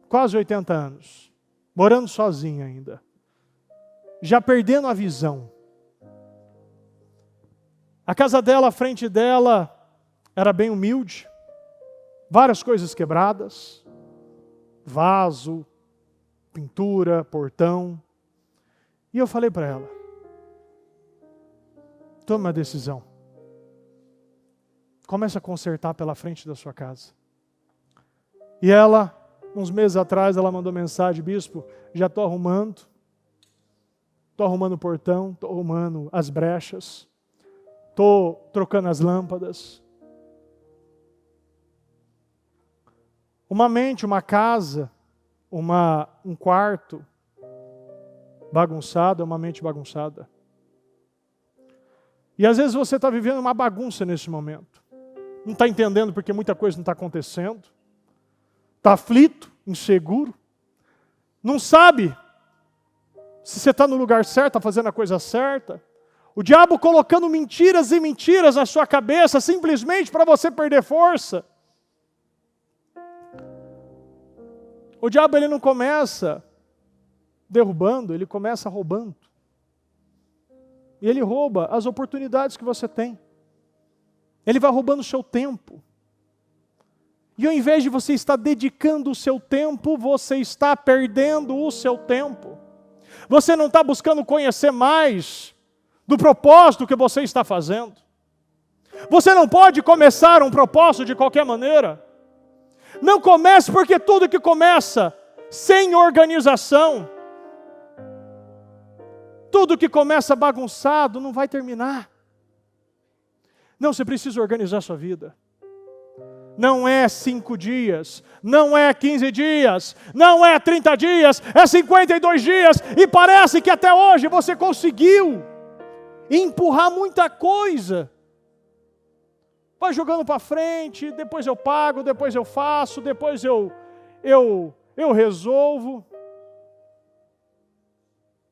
quase 80 anos, morando sozinha ainda, já perdendo a visão. A casa dela, a frente dela, era bem humilde, várias coisas quebradas, vaso, pintura, portão. E eu falei para ela, tome uma decisão. Comece a consertar pela frente da sua casa. E ela, uns meses atrás, ela mandou mensagem, bispo, já estou arrumando o portão, estou arrumando as brechas, estou trocando as lâmpadas. Uma mente, uma casa, um quarto bagunçado é uma mente bagunçada. E às vezes você está vivendo uma bagunça nesse momento. Não está entendendo porque muita coisa não está acontecendo. Está aflito, inseguro. Não sabe se você está no lugar certo, está fazendo a coisa certa. O diabo colocando mentiras e mentiras na sua cabeça, simplesmente para você perder força. O diabo ele não começa derrubando, ele começa roubando. E ele rouba as oportunidades que você tem. Ele vai roubando o seu tempo. E ao invés de você estar dedicando o seu tempo, você está perdendo o seu tempo. Você não está buscando conhecer mais do propósito que você está fazendo. Você não pode começar um propósito de qualquer maneira. Não comece, porque tudo que começa sem organização, tudo que começa bagunçado não vai terminar. Não, você precisa organizar sua vida. Não é 5 dias, não é 15 dias, não é 30 dias, é 52 dias. E parece que até hoje você conseguiu empurrar muita coisa. Vai jogando para frente, depois eu pago, depois eu faço, depois eu resolvo.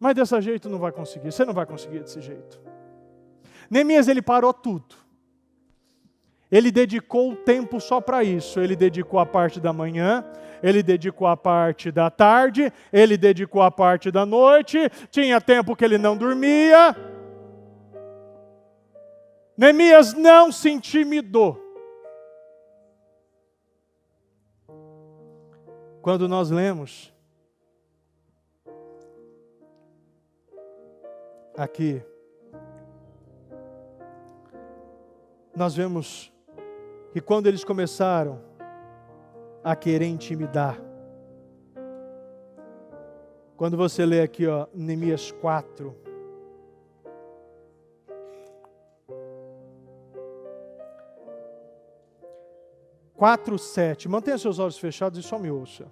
Mas desse jeito não vai conseguir, você não vai conseguir desse jeito. Neemias, ele parou tudo. Ele dedicou o tempo só para isso. Ele dedicou a parte da manhã, ele dedicou a parte da tarde, ele dedicou a parte da noite, tinha tempo que ele não dormia. Neemias não se intimidou. Quando nós lemos aqui, nós vemos que quando eles começaram a querer intimidar, quando você lê aqui, Neemias 4, (4, 7), mantenha seus olhos fechados e só me ouça.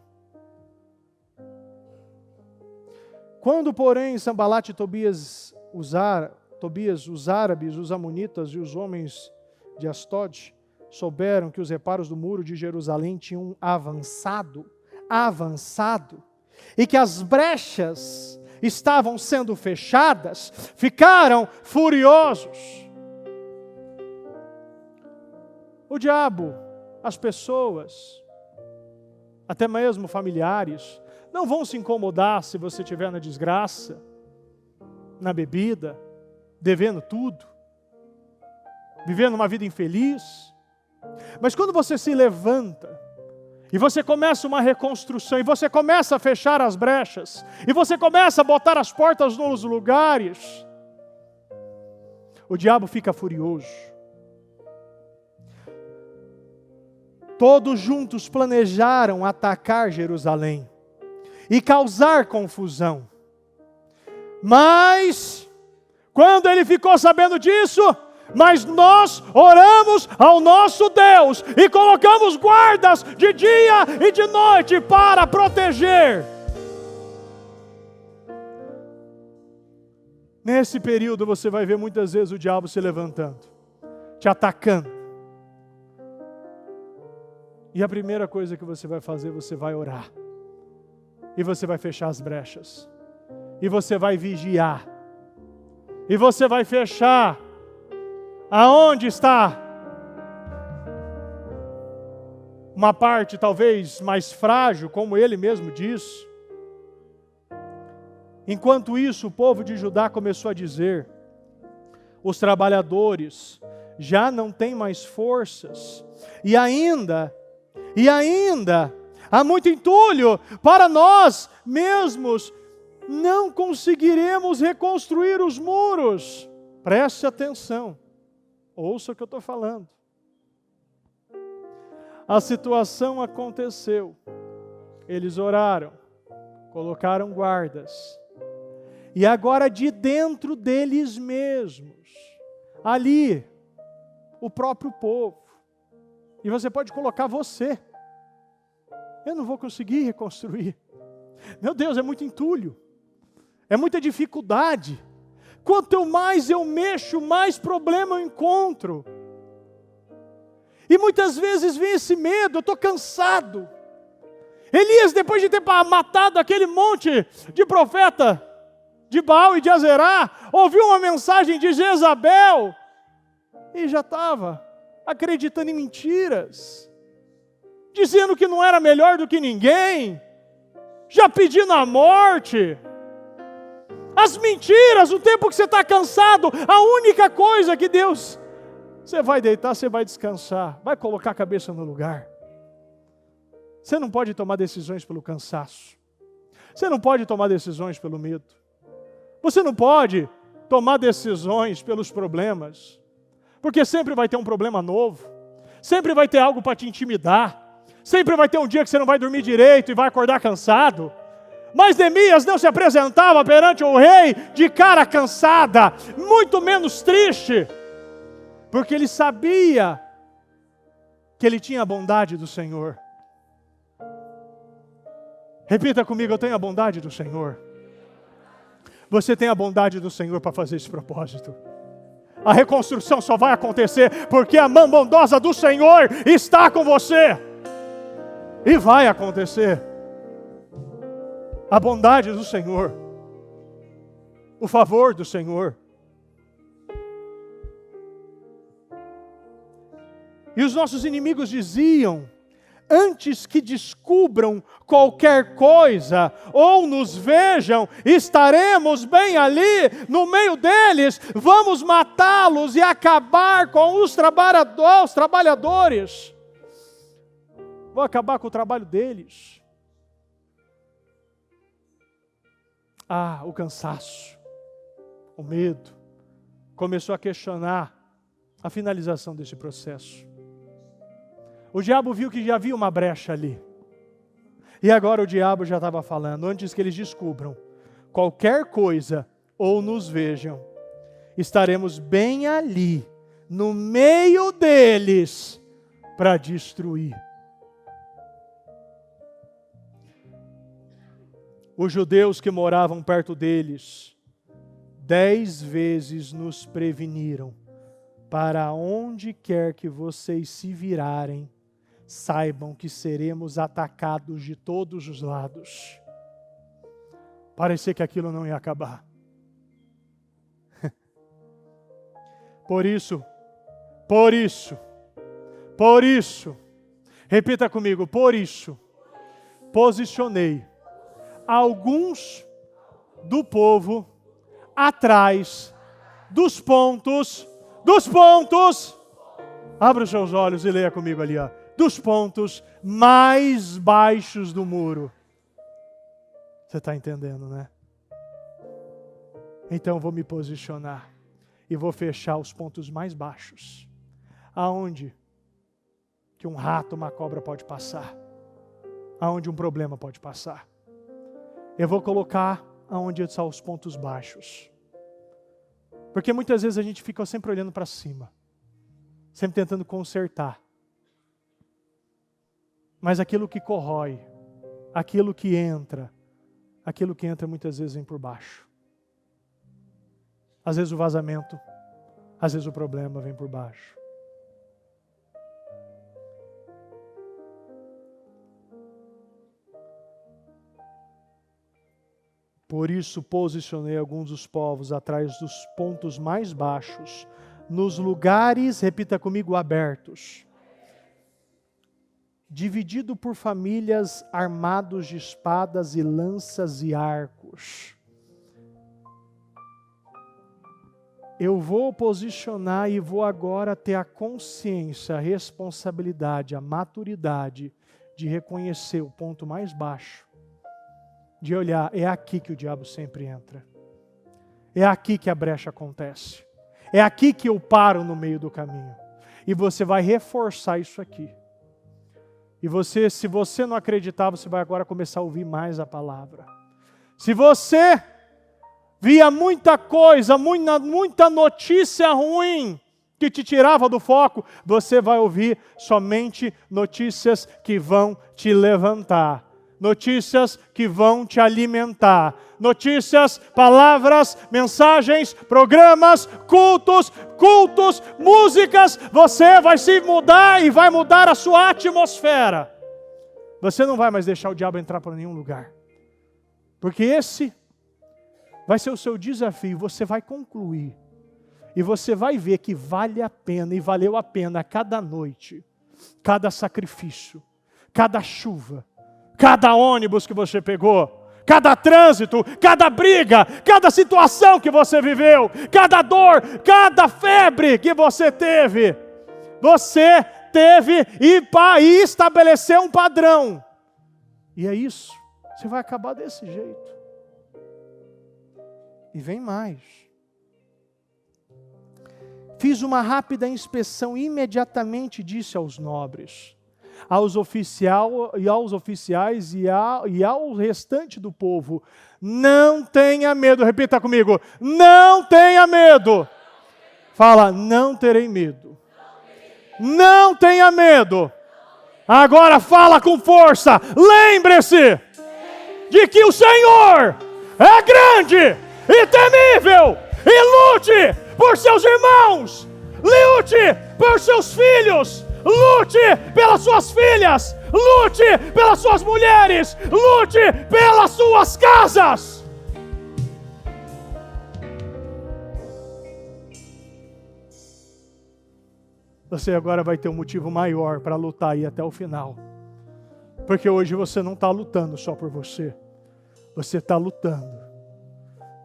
Quando, porém, Sanbalate e Tobias, os árabes, os amonitas e os homens de Astode, souberam que os reparos do muro de Jerusalém tinham avançado, e que as brechas estavam sendo fechadas, ficaram furiosos. O diabo, as pessoas, até mesmo familiares, não vão se incomodar se você estiver na desgraça, na bebida, devendo tudo, vivendo uma vida infeliz. Mas quando você se levanta, e você começa uma reconstrução, e você começa a fechar as brechas, e você começa a botar as portas nos lugares, o diabo fica furioso. Todos juntos planejaram atacar Jerusalém e causar confusão. Mas, quando ele ficou sabendo disso, mas nós oramos ao nosso Deus e colocamos guardas de dia e de noite para proteger. Nesse período você vai ver muitas vezes o diabo se levantando, te atacando. E a primeira coisa que você vai fazer, você vai orar. E você vai fechar as brechas. E você vai vigiar. E você vai fechar. Aonde está uma parte talvez mais frágil, como ele mesmo diz. Enquanto isso, o povo de Judá começou a dizer: os trabalhadores já não têm mais forças, e ainda, há muito entulho para nós mesmos, não conseguiremos reconstruir os muros. Preste atenção, ouça o que eu estou falando. A situação aconteceu, eles oraram, colocaram guardas, e agora de dentro deles mesmos, ali, o próprio povo, e você pode colocar você: eu não vou conseguir reconstruir, meu Deus, é muito entulho, é muita dificuldade, quanto mais eu mexo, mais problema eu encontro. E muitas vezes vem esse medo, eu estou cansado. Elias, depois de ter matado aquele monte de profeta de Baal e de Azerá, ouviu uma mensagem de Jezabel e já estava acreditando em mentiras, dizendo que não era melhor do que ninguém, já pedindo a morte. As mentiras, o tempo que você está cansado, a única coisa que Deus... Você vai deitar, você vai descansar, vai colocar a cabeça no lugar. Você não pode tomar decisões pelo cansaço. Você não pode tomar decisões pelo medo. Você não pode tomar decisões pelos problemas. Porque sempre vai ter um problema novo. Sempre vai ter algo para te intimidar. Sempre vai ter um dia que você não vai dormir direito e vai acordar cansado. Mas Neemias não se apresentava perante o rei de cara cansada, muito menos triste. Porque ele sabia que ele tinha a bondade do Senhor. Repita comigo: eu tenho a bondade do Senhor. Você tem a bondade do Senhor para fazer esse propósito. A reconstrução só vai acontecer porque a mão bondosa do Senhor está com você. E vai acontecer. A bondade do Senhor. O favor do Senhor. E os nossos inimigos diziam: antes que descubram qualquer coisa, ou nos vejam, estaremos bem ali, no meio deles, vamos matá-los e acabar com os trabalhadores. Vou acabar com o trabalho deles. O cansaço, o medo, começou a questionar a finalização desse processo. O diabo viu que já havia uma brecha ali. E agora o diabo já estava falando: antes que eles descubram qualquer coisa ou nos vejam, estaremos bem ali, no meio deles, para destruir. Os judeus que moravam perto deles, 10 vezes nos preveniram: para onde quer que vocês se virarem, saibam que seremos atacados de todos os lados. Parecia que aquilo não ia acabar. Por isso, repita comigo: por isso, posicionei alguns do povo atrás dos pontos, abra os seus olhos e leia comigo ali, dos pontos mais baixos do muro. Você está entendendo, né? Então eu vou me posicionar e vou fechar os pontos mais baixos, aonde que um rato, uma cobra pode passar, aonde um problema pode passar. Eu vou colocar aonde são os pontos baixos. Porque muitas vezes a gente fica sempre olhando para cima, sempre tentando consertar. Mas aquilo que corrói, aquilo que entra muitas vezes vem por baixo. Às vezes o vazamento, às vezes o problema vem por baixo. Por isso posicionei alguns dos povos atrás dos pontos mais baixos, nos lugares, repita comigo, abertos. dividido por famílias armados de espadas e lanças e arcos. Eu vou posicionar e vou agora ter a consciência, a responsabilidade, a maturidade de reconhecer o ponto mais baixo, de olhar, é aqui que o diabo sempre entra. É aqui que a brecha acontece. É aqui que eu paro no meio do caminho. E você vai reforçar isso aqui. E você, se você não acreditar, você vai agora começar a ouvir mais a palavra. Se você via muita coisa, muita notícia ruim que te tirava do foco, você vai ouvir somente notícias que vão te levantar. Notícias que vão te alimentar. Notícias, palavras, mensagens, programas, cultos, músicas. Você vai se mudar e vai mudar a sua atmosfera. Você não vai mais deixar o diabo entrar por nenhum lugar. Porque esse vai ser o seu desafio. Você vai concluir. E você vai ver que vale a pena e valeu a pena cada noite, cada sacrifício, cada chuva, cada ônibus que você pegou, cada trânsito, cada briga, cada situação que você viveu, cada dor, cada febre que você teve. Você teve e estabeleceu um padrão. E é isso. Você vai acabar desse jeito. E vem mais. Fiz uma rápida inspeção e imediatamente disse aos nobres, aos oficiais e ao restante do povo: não tenha medo. Repita comigo: não tenha medo. Fala: não terei medo. Não tenha medo. Agora fala com força. Lembre-se de que o Senhor é grande e temível. E lute por seus irmãos. Lute por seus filhos. Lute pelas suas filhas. Lute pelas suas mulheres. Lute pelas suas casas. Você agora vai ter um motivo maior para lutar aí até o final. Porque hoje você não está lutando só por você. Você está lutando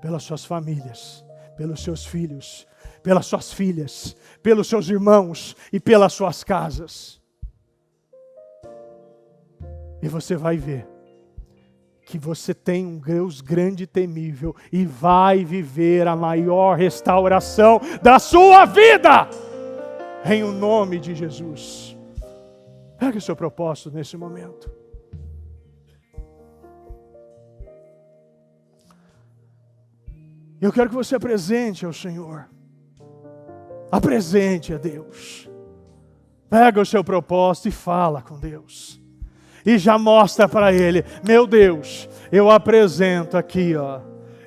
pelas suas famílias, pelos seus filhos, pelas suas filhas, pelos seus irmãos e pelas suas casas. E você vai ver que você tem um Deus grande e temível e vai viver a maior restauração da sua vida. Em o nome de Jesus. Pegue o seu propósito nesse momento. Eu quero que você apresente ao Senhor. Apresente a Deus. Pega o seu propósito e fala com Deus. E já mostra para Ele: meu Deus, eu apresento aqui,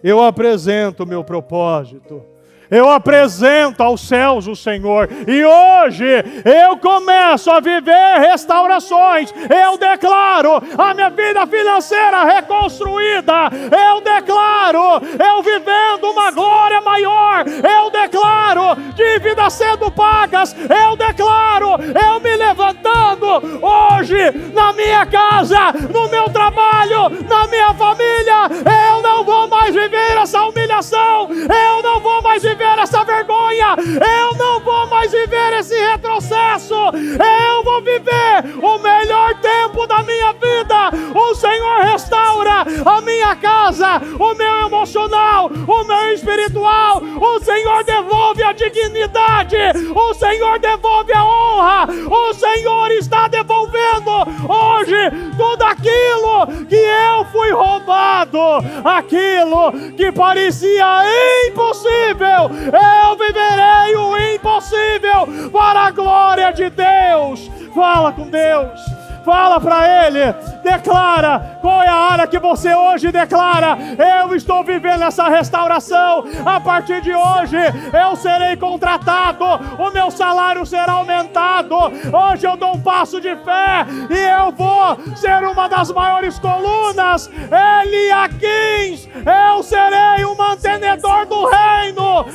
eu apresento o meu propósito. Eu apresento aos céus o Senhor. E hoje eu começo a viver restaurações. Eu declaro a minha vida financeira reconstruída. Eu declaro eu vivendo uma glória maior. Eu declaro dívidas sendo pagas. Eu declaro eu me levantando hoje na minha casa, no meu trabalho, na minha família. Eu não vou mais viver essa humilhação. Eu não vou mais viver essa vergonha, eu não vou mais viver esse retrocesso, eu vou viver o melhor tempo da minha vida. O Senhor restaura a minha casa, o meu emocional, o meu espiritual. O Senhor devolve a dignidade, o Senhor devolve a honra. O Senhor está devolvendo hoje tudo aquilo que eu fui roubado, aquilo que parecia impossível. Eu viverei o impossível para a glória de Deus. Fala com Deus. Fala para Ele, declara qual é a área que você hoje declara: eu estou vivendo essa restauração. A partir de hoje eu serei contratado, o meu salário será aumentado. Hoje eu dou um passo de fé e eu vou ser uma das maiores colunas. Eliaquins, eu serei o mantenedor do reino.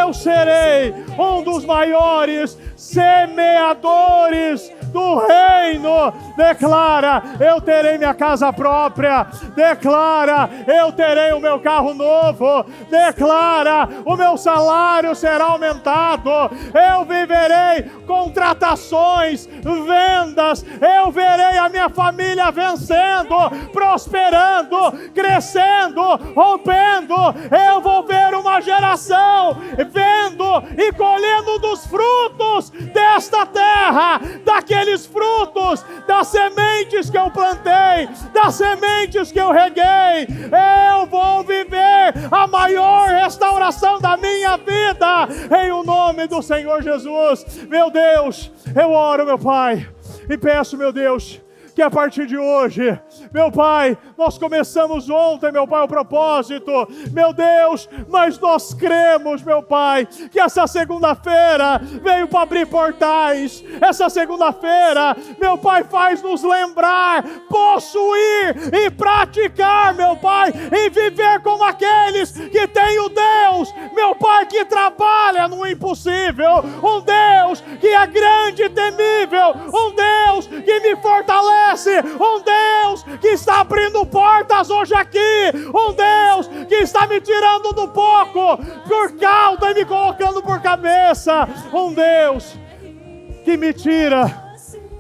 Eu serei um dos maiores semeadores do reino. Declara: eu terei minha casa própria. Declara: eu terei o meu carro novo. Declara: o meu salário será aumentado. Eu viverei contratações, vendas. Eu verei a minha família vencendo, prosperando, crescendo, rompendo. Eu vou ver uma geração vendo e colhendo dos frutos desta terra, daqueles frutos, das sementes que eu plantei, das sementes que eu reguei. Eu vou viver a maior restauração da minha vida, em o nome do Senhor Jesus. Meu Deus, eu oro, meu Pai, e peço, meu Deus, que a partir de hoje, meu Pai, nós começamos ontem, meu Pai, o propósito, meu Deus, mas nós cremos, meu Pai, que essa segunda-feira veio para abrir portais. Essa segunda-feira, meu Pai, faz nos lembrar, possuir e praticar, meu Pai, e viver como aqueles que têm o Deus, meu Pai, que trabalha no impossível, um Deus que é grande e temível, um Deus que me fortalece, um Deus que está abrindo portas hoje aqui, um Deus que está me tirando do pouco por cauda e me colocando por cabeça, um Deus que me tira,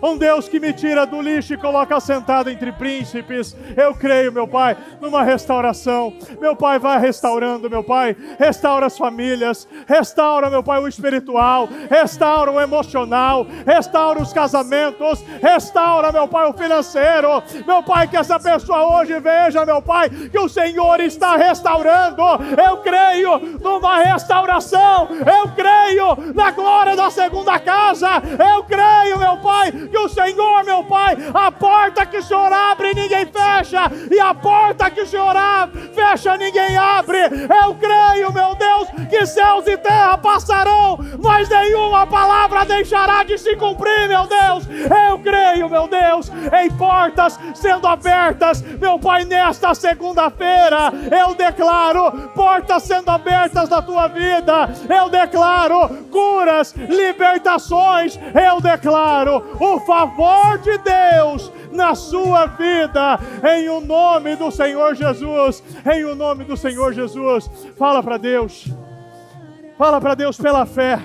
um Deus que me tira do lixo e coloca sentado entre príncipes. Eu creio, meu Pai, numa restauração. Meu Pai, vai restaurando, meu Pai. Restaura as famílias. Restaura, meu Pai, o espiritual. Restaura o emocional. Restaura os casamentos. Restaura, meu Pai, o financeiro. Meu Pai, que essa pessoa hoje veja, meu Pai, que o Senhor está restaurando. Eu creio numa restauração. Eu creio na glória da segunda casa. Eu creio, meu Pai, que o Senhor, meu Pai, a porta que o Senhor abre, ninguém fecha, e a porta que o Senhor fecha, ninguém abre. Eu creio, meu Deus, que céus e terra passarão, mas nenhuma palavra deixará de se cumprir, meu Deus. Eu creio, meu Deus, em portas sendo abertas, meu Pai, nesta segunda-feira. Eu declaro portas sendo abertas na tua vida. Eu declaro curas, libertações. Eu declaro o favor de Deus na sua vida, em o nome do Senhor Jesus, em o nome do Senhor Jesus. Fala para Deus pela fé.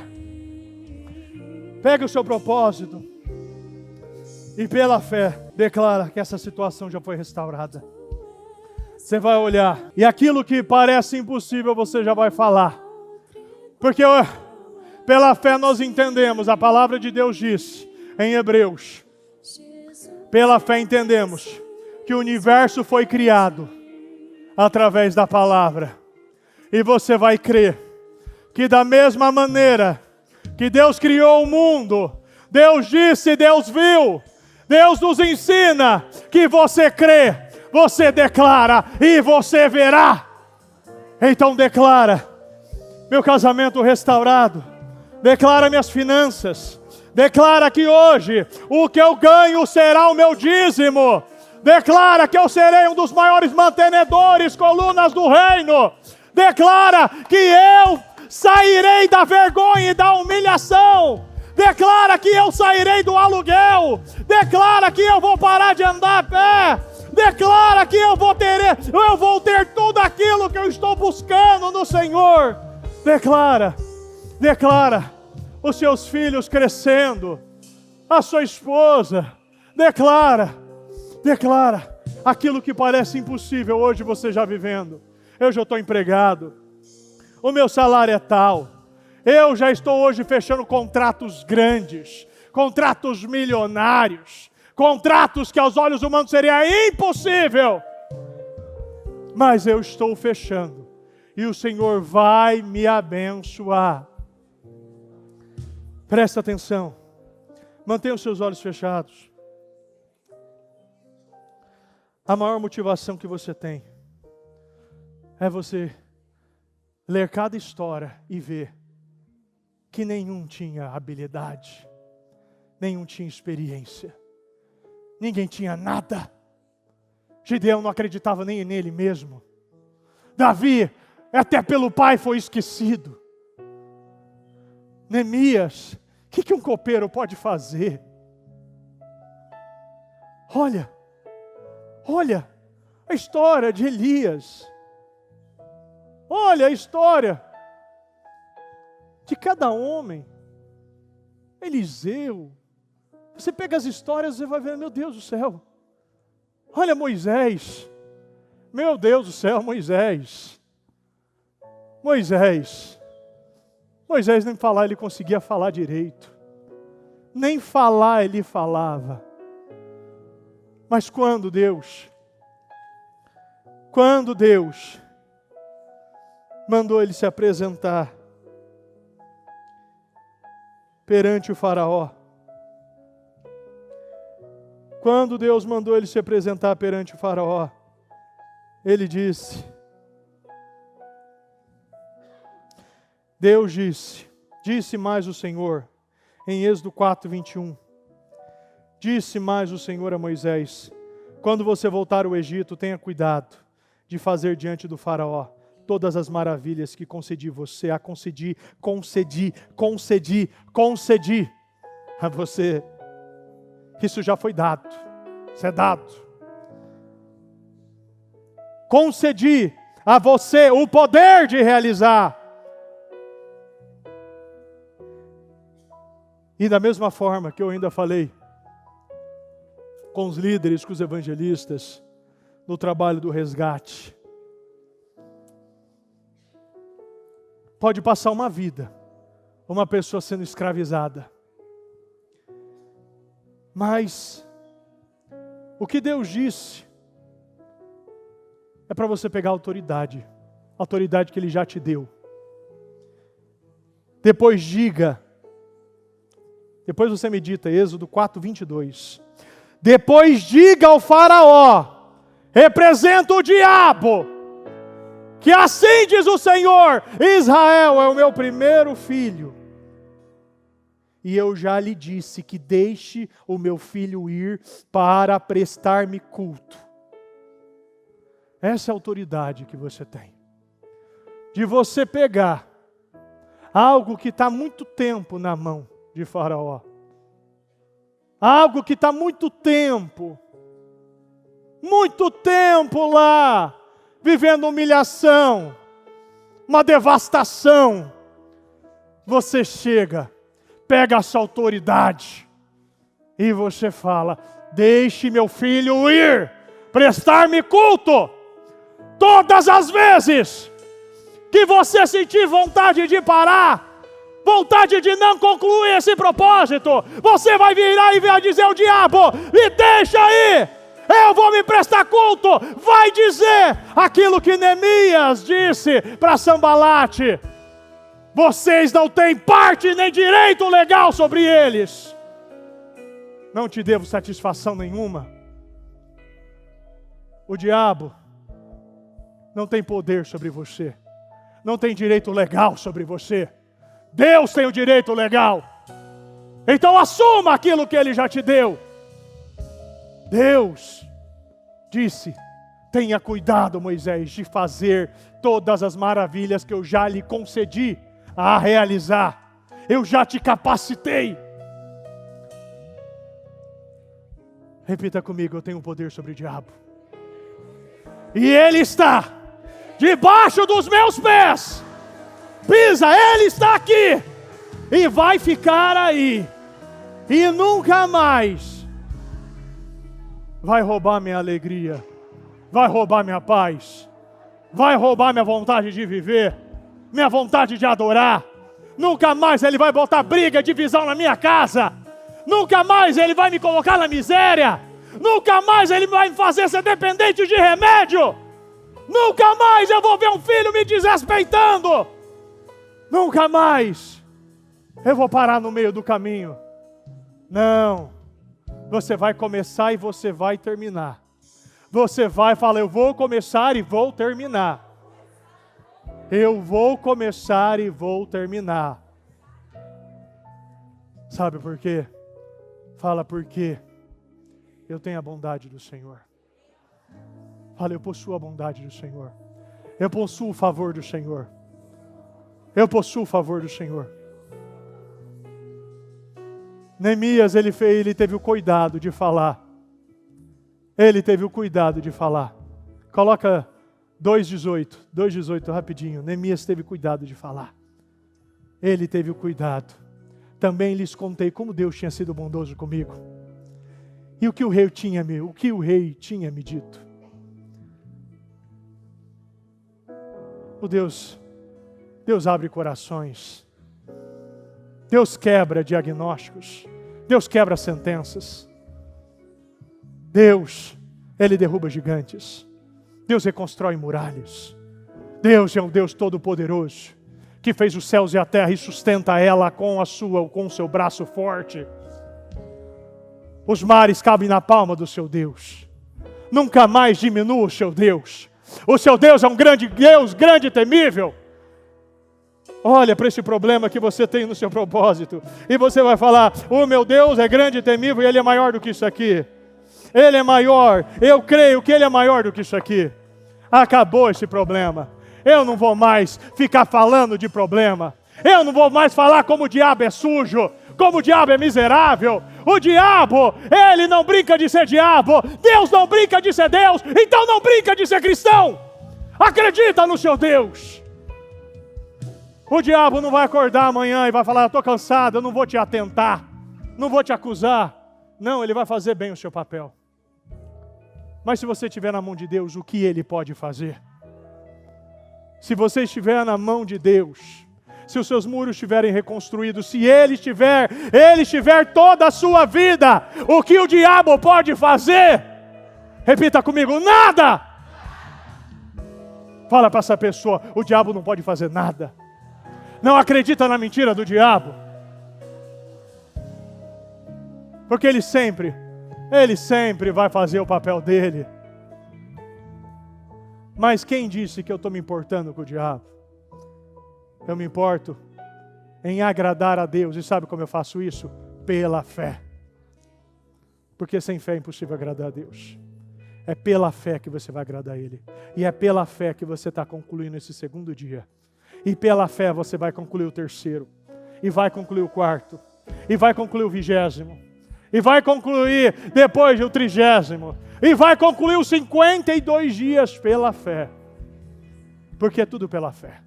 Pega o seu propósito e pela fé declara que essa situação já foi restaurada. Você vai olhar e aquilo que parece impossível você já vai falar, porque pela fé nós entendemos, a palavra de Deus diz em Hebreus, pela fé entendemos que o universo foi criado através da palavra. E você vai crer que da mesma maneira que Deus criou o mundo, Deus disse, Deus viu, Deus nos ensina que você crê, você declara e você verá. Então declara meu casamento restaurado, declara minhas finanças, declara que hoje o que eu ganho será o meu dízimo. Declara que eu serei um dos maiores mantenedores, colunas do reino. Declara que eu sairei da vergonha e da humilhação. Declara que eu sairei do aluguel. Declara que eu vou parar de andar a pé. Declara que eu vou ter tudo aquilo que eu estou buscando no Senhor. Declara os seus filhos crescendo, a sua esposa. Declara aquilo que parece impossível, hoje você já vivendo. Eu já estou empregado, o meu salário é tal, eu já estou hoje fechando contratos grandes, contratos milionários, contratos que aos olhos humanos seria impossível, mas eu estou fechando, e o Senhor vai me abençoar. Presta atenção, mantenha os seus olhos fechados. A maior motivação que você tem é você ler cada história e ver que nenhum tinha habilidade, nenhum tinha experiência, ninguém tinha nada. Gideão não acreditava nem nele mesmo. Davi, até pelo pai, foi esquecido. Neemias, o que um copeiro pode fazer? Olha a história de Elias. Olha a história de cada homem. Eliseu. Você pega as histórias e vai ver, meu Deus do céu. Olha Moisés. Meu Deus do céu, Moisés. Moisés nem falar ele conseguia falar direito. Nem falar ele falava. Mas quando Deus mandou ele se apresentar perante o faraó, quando Deus mandou ele se apresentar perante o faraó, ele disse, Deus disse mais o Senhor, em Êxodo 4:21, disse mais o Senhor a Moisés, quando você voltar ao Egito, tenha cuidado de fazer diante do faraó todas as maravilhas que concedi concedi a você. Isso já foi dado, isso é dado. Concedi a você o poder de realizar. E da mesma forma que eu ainda falei com os líderes, com os evangelistas, no trabalho do resgate. Pode passar uma vida, uma pessoa sendo escravizada. Mas, o que Deus disse, é para você pegar a autoridade que Ele já te deu. Depois você medita, Êxodo 4:22. Depois diga ao faraó, representa o diabo, que assim diz o Senhor, Israel é o meu primeiro filho. E eu já lhe disse que deixe o meu filho ir para prestar-me culto. Essa é a autoridade que você tem. De você pegar algo que está muito tempo na mão de faraó. Algo que está muito tempo lá, vivendo humilhação, uma devastação. Você chega, pega essa autoridade e você fala, deixe meu filho ir, prestar-me culto. Todas as vezes que você sentir vontade de parar, vontade de não concluir esse propósito, você vai virar e vai dizer ao diabo, me deixa aí, eu vou me prestar culto. Vai dizer aquilo que Neemias disse para Sambalate, vocês não têm parte nem direito legal sobre eles, não te devo satisfação nenhuma. O diabo não tem poder sobre você, não tem direito legal sobre você. Deus tem o direito legal. Então assuma aquilo que Ele já te deu. Deus disse, tenha cuidado, Moisés, de fazer todas as maravilhas que eu já lhe concedi a realizar. Eu já te capacitei. Repita comigo, eu tenho poder sobre o diabo. E ele está debaixo dos meus pés. Pisa, ele está aqui e vai ficar aí e nunca mais vai roubar minha alegria, vai roubar minha paz, vai roubar minha vontade de viver, minha vontade de adorar. Nunca mais ele vai botar briga, divisão na minha casa, nunca mais ele vai me colocar na miséria, nunca mais ele vai me fazer ser dependente de remédio, nunca mais eu vou ver um filho me desrespeitando. Nunca mais eu vou parar no meio do caminho. Não, você vai começar e você vai terminar. Você vai falar, eu vou começar e vou terminar. Eu vou começar e vou terminar. Sabe por quê? Fala por quê? Eu tenho a bondade do Senhor. Fala, eu possuo a bondade do Senhor. Eu possuo o favor do Senhor. Eu possuo o favor do Senhor. Neemias, ele teve o cuidado de falar Ele teve o cuidado de falar. Coloca 2,18 rapidinho. Neemias teve cuidado de falar. Ele teve o cuidado. Também lhes contei como Deus tinha sido bondoso comigo. E o que o rei tinha me dito. Deus abre corações. Deus quebra diagnósticos. Deus quebra sentenças. Deus, Ele derruba gigantes. Deus reconstrói muralhas. Deus é um Deus todo-poderoso, que fez os céus e a terra e sustenta ela com o seu braço forte. Os mares cabem na palma do seu Deus. Nunca mais diminua o seu Deus. O seu Deus é um grande Deus, grande e temível. Olha para esse problema que você tem no seu propósito. E você vai falar, o meu Deus é grande e temível e Ele é maior do que isso aqui. Ele é maior, eu creio que Ele é maior do que isso aqui. Acabou esse problema. Eu não vou mais ficar falando de problema. Eu não vou mais falar como o diabo é sujo, como o diabo é miserável. O diabo, ele não brinca de ser diabo. Deus não brinca de ser Deus. Então não brinca de ser cristão. Acredita no seu Deus. O diabo não vai acordar amanhã e vai falar, eu estou cansado, eu não vou te atentar, não vou te acusar. Não, ele vai fazer bem o seu papel. Mas se você estiver na mão de Deus, o que Ele pode fazer? Se você estiver na mão de Deus, se os seus muros estiverem reconstruídos, se Ele estiver toda a sua vida, o que o diabo pode fazer? Repita comigo, nada! Fala para essa pessoa, o diabo não pode fazer nada. Não acredita na mentira do diabo. Porque ele sempre vai fazer o papel dele. Mas quem disse que eu estou me importando com o diabo? Eu me importo em agradar a Deus. E sabe como eu faço isso? Pela fé. Porque sem fé é impossível agradar a Deus. É pela fé que você vai agradar a Ele. E é pela fé que você está concluindo esse segundo dia. E pela fé você vai concluir o terceiro. E vai concluir o quarto. E vai concluir o 20º. E vai concluir depois o 30º. E vai concluir os 52 dias pela fé. Porque é tudo pela fé.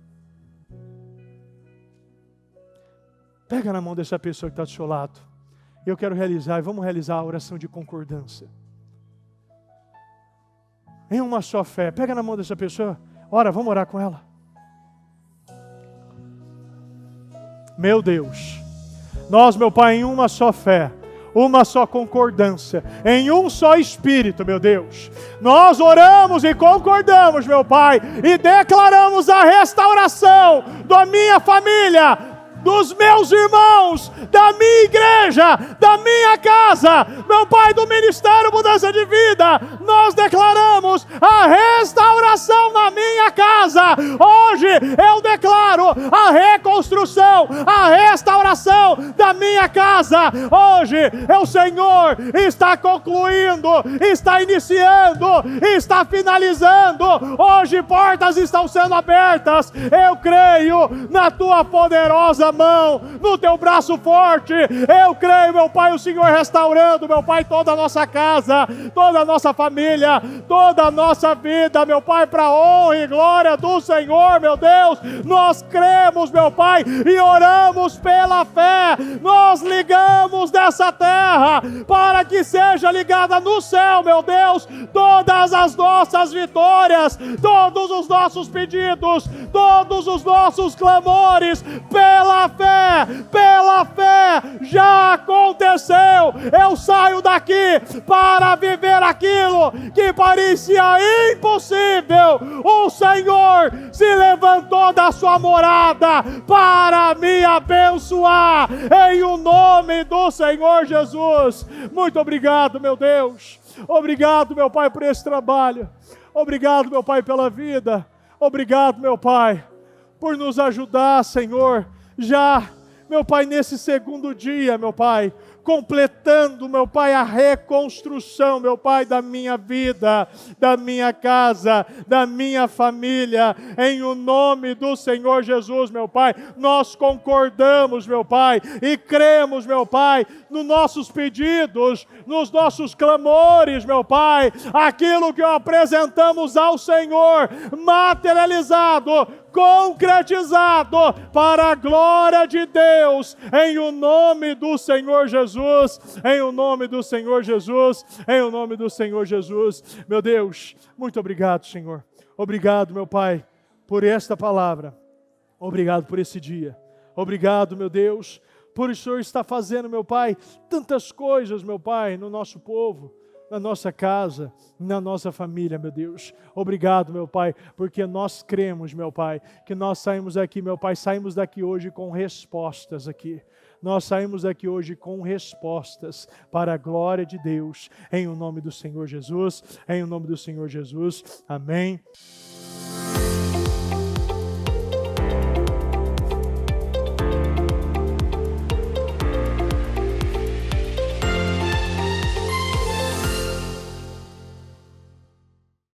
Pega na mão dessa pessoa que está do seu lado. Eu quero realizar, e vamos realizar a oração de concordância. Em uma só fé. Pega na mão dessa pessoa. Ora, vamos orar com ela. Meu Deus. Nós, meu Pai, em uma só fé. Uma só concordância, em um só Espírito, meu Deus. Nós oramos e concordamos, meu Pai, e declaramos a restauração da minha família, dos meus irmãos, da minha igreja, da minha casa, meu Pai, do Ministério Mudança de Vida. Nós declaramos a restauração na minha casa. Hoje eu declaro a reconstrução, a restauração da minha casa. Hoje o Senhor está concluindo, está iniciando, está finalizando. Hoje portas estão sendo abertas. Eu creio na Tua poderosa mão, no Teu braço forte. Eu creio, meu Pai, o Senhor restaurando, meu Pai, toda a nossa casa, toda a nossa família, toda a nossa vida, meu Pai, para a honra e glória do Senhor, meu Deus. Nós cremos, meu Pai, e oramos pela fé. Nós ligamos dessa terra para que seja ligada no céu, meu Deus, todas as nossas vitórias, todos os nossos pedidos, todos os nossos clamores, pela fé, já aconteceu. Eu saio daqui para viver aquilo que parecia impossível. O Senhor se levantou da sua morada para me abençoar, em o nome do Senhor Jesus. Muito obrigado, meu Deus. Obrigado, meu Pai, por esse trabalho. Obrigado, meu Pai, pela vida. Obrigado, meu Pai, por nos ajudar, Senhor, já, meu Pai, nesse segundo dia, meu Pai, completando, meu Pai, a reconstrução, meu Pai, da minha vida, da minha casa, da minha família, em o nome do Senhor Jesus, meu Pai. Nós concordamos, meu Pai, e cremos, meu Pai, nos nossos pedidos, nos nossos clamores, meu Pai, aquilo que apresentamos ao Senhor, materializado, concretizado para a glória de Deus, em o nome do Senhor Jesus, em o nome do Senhor Jesus, em o nome do Senhor Jesus. Meu Deus, muito obrigado, Senhor. Obrigado, meu Pai, por esta palavra. Obrigado por esse dia. Obrigado, meu Deus, por o Senhor estar fazendo, meu Pai, tantas coisas, meu Pai, no nosso povo, na nossa casa, na nossa família, meu Deus. Obrigado, meu Pai, porque nós cremos, meu Pai, que nós saímos aqui, meu Pai, saímos daqui hoje com respostas aqui. Nós saímos daqui hoje com respostas para a glória de Deus, em o nome do Senhor Jesus, em o nome do Senhor Jesus. Amém.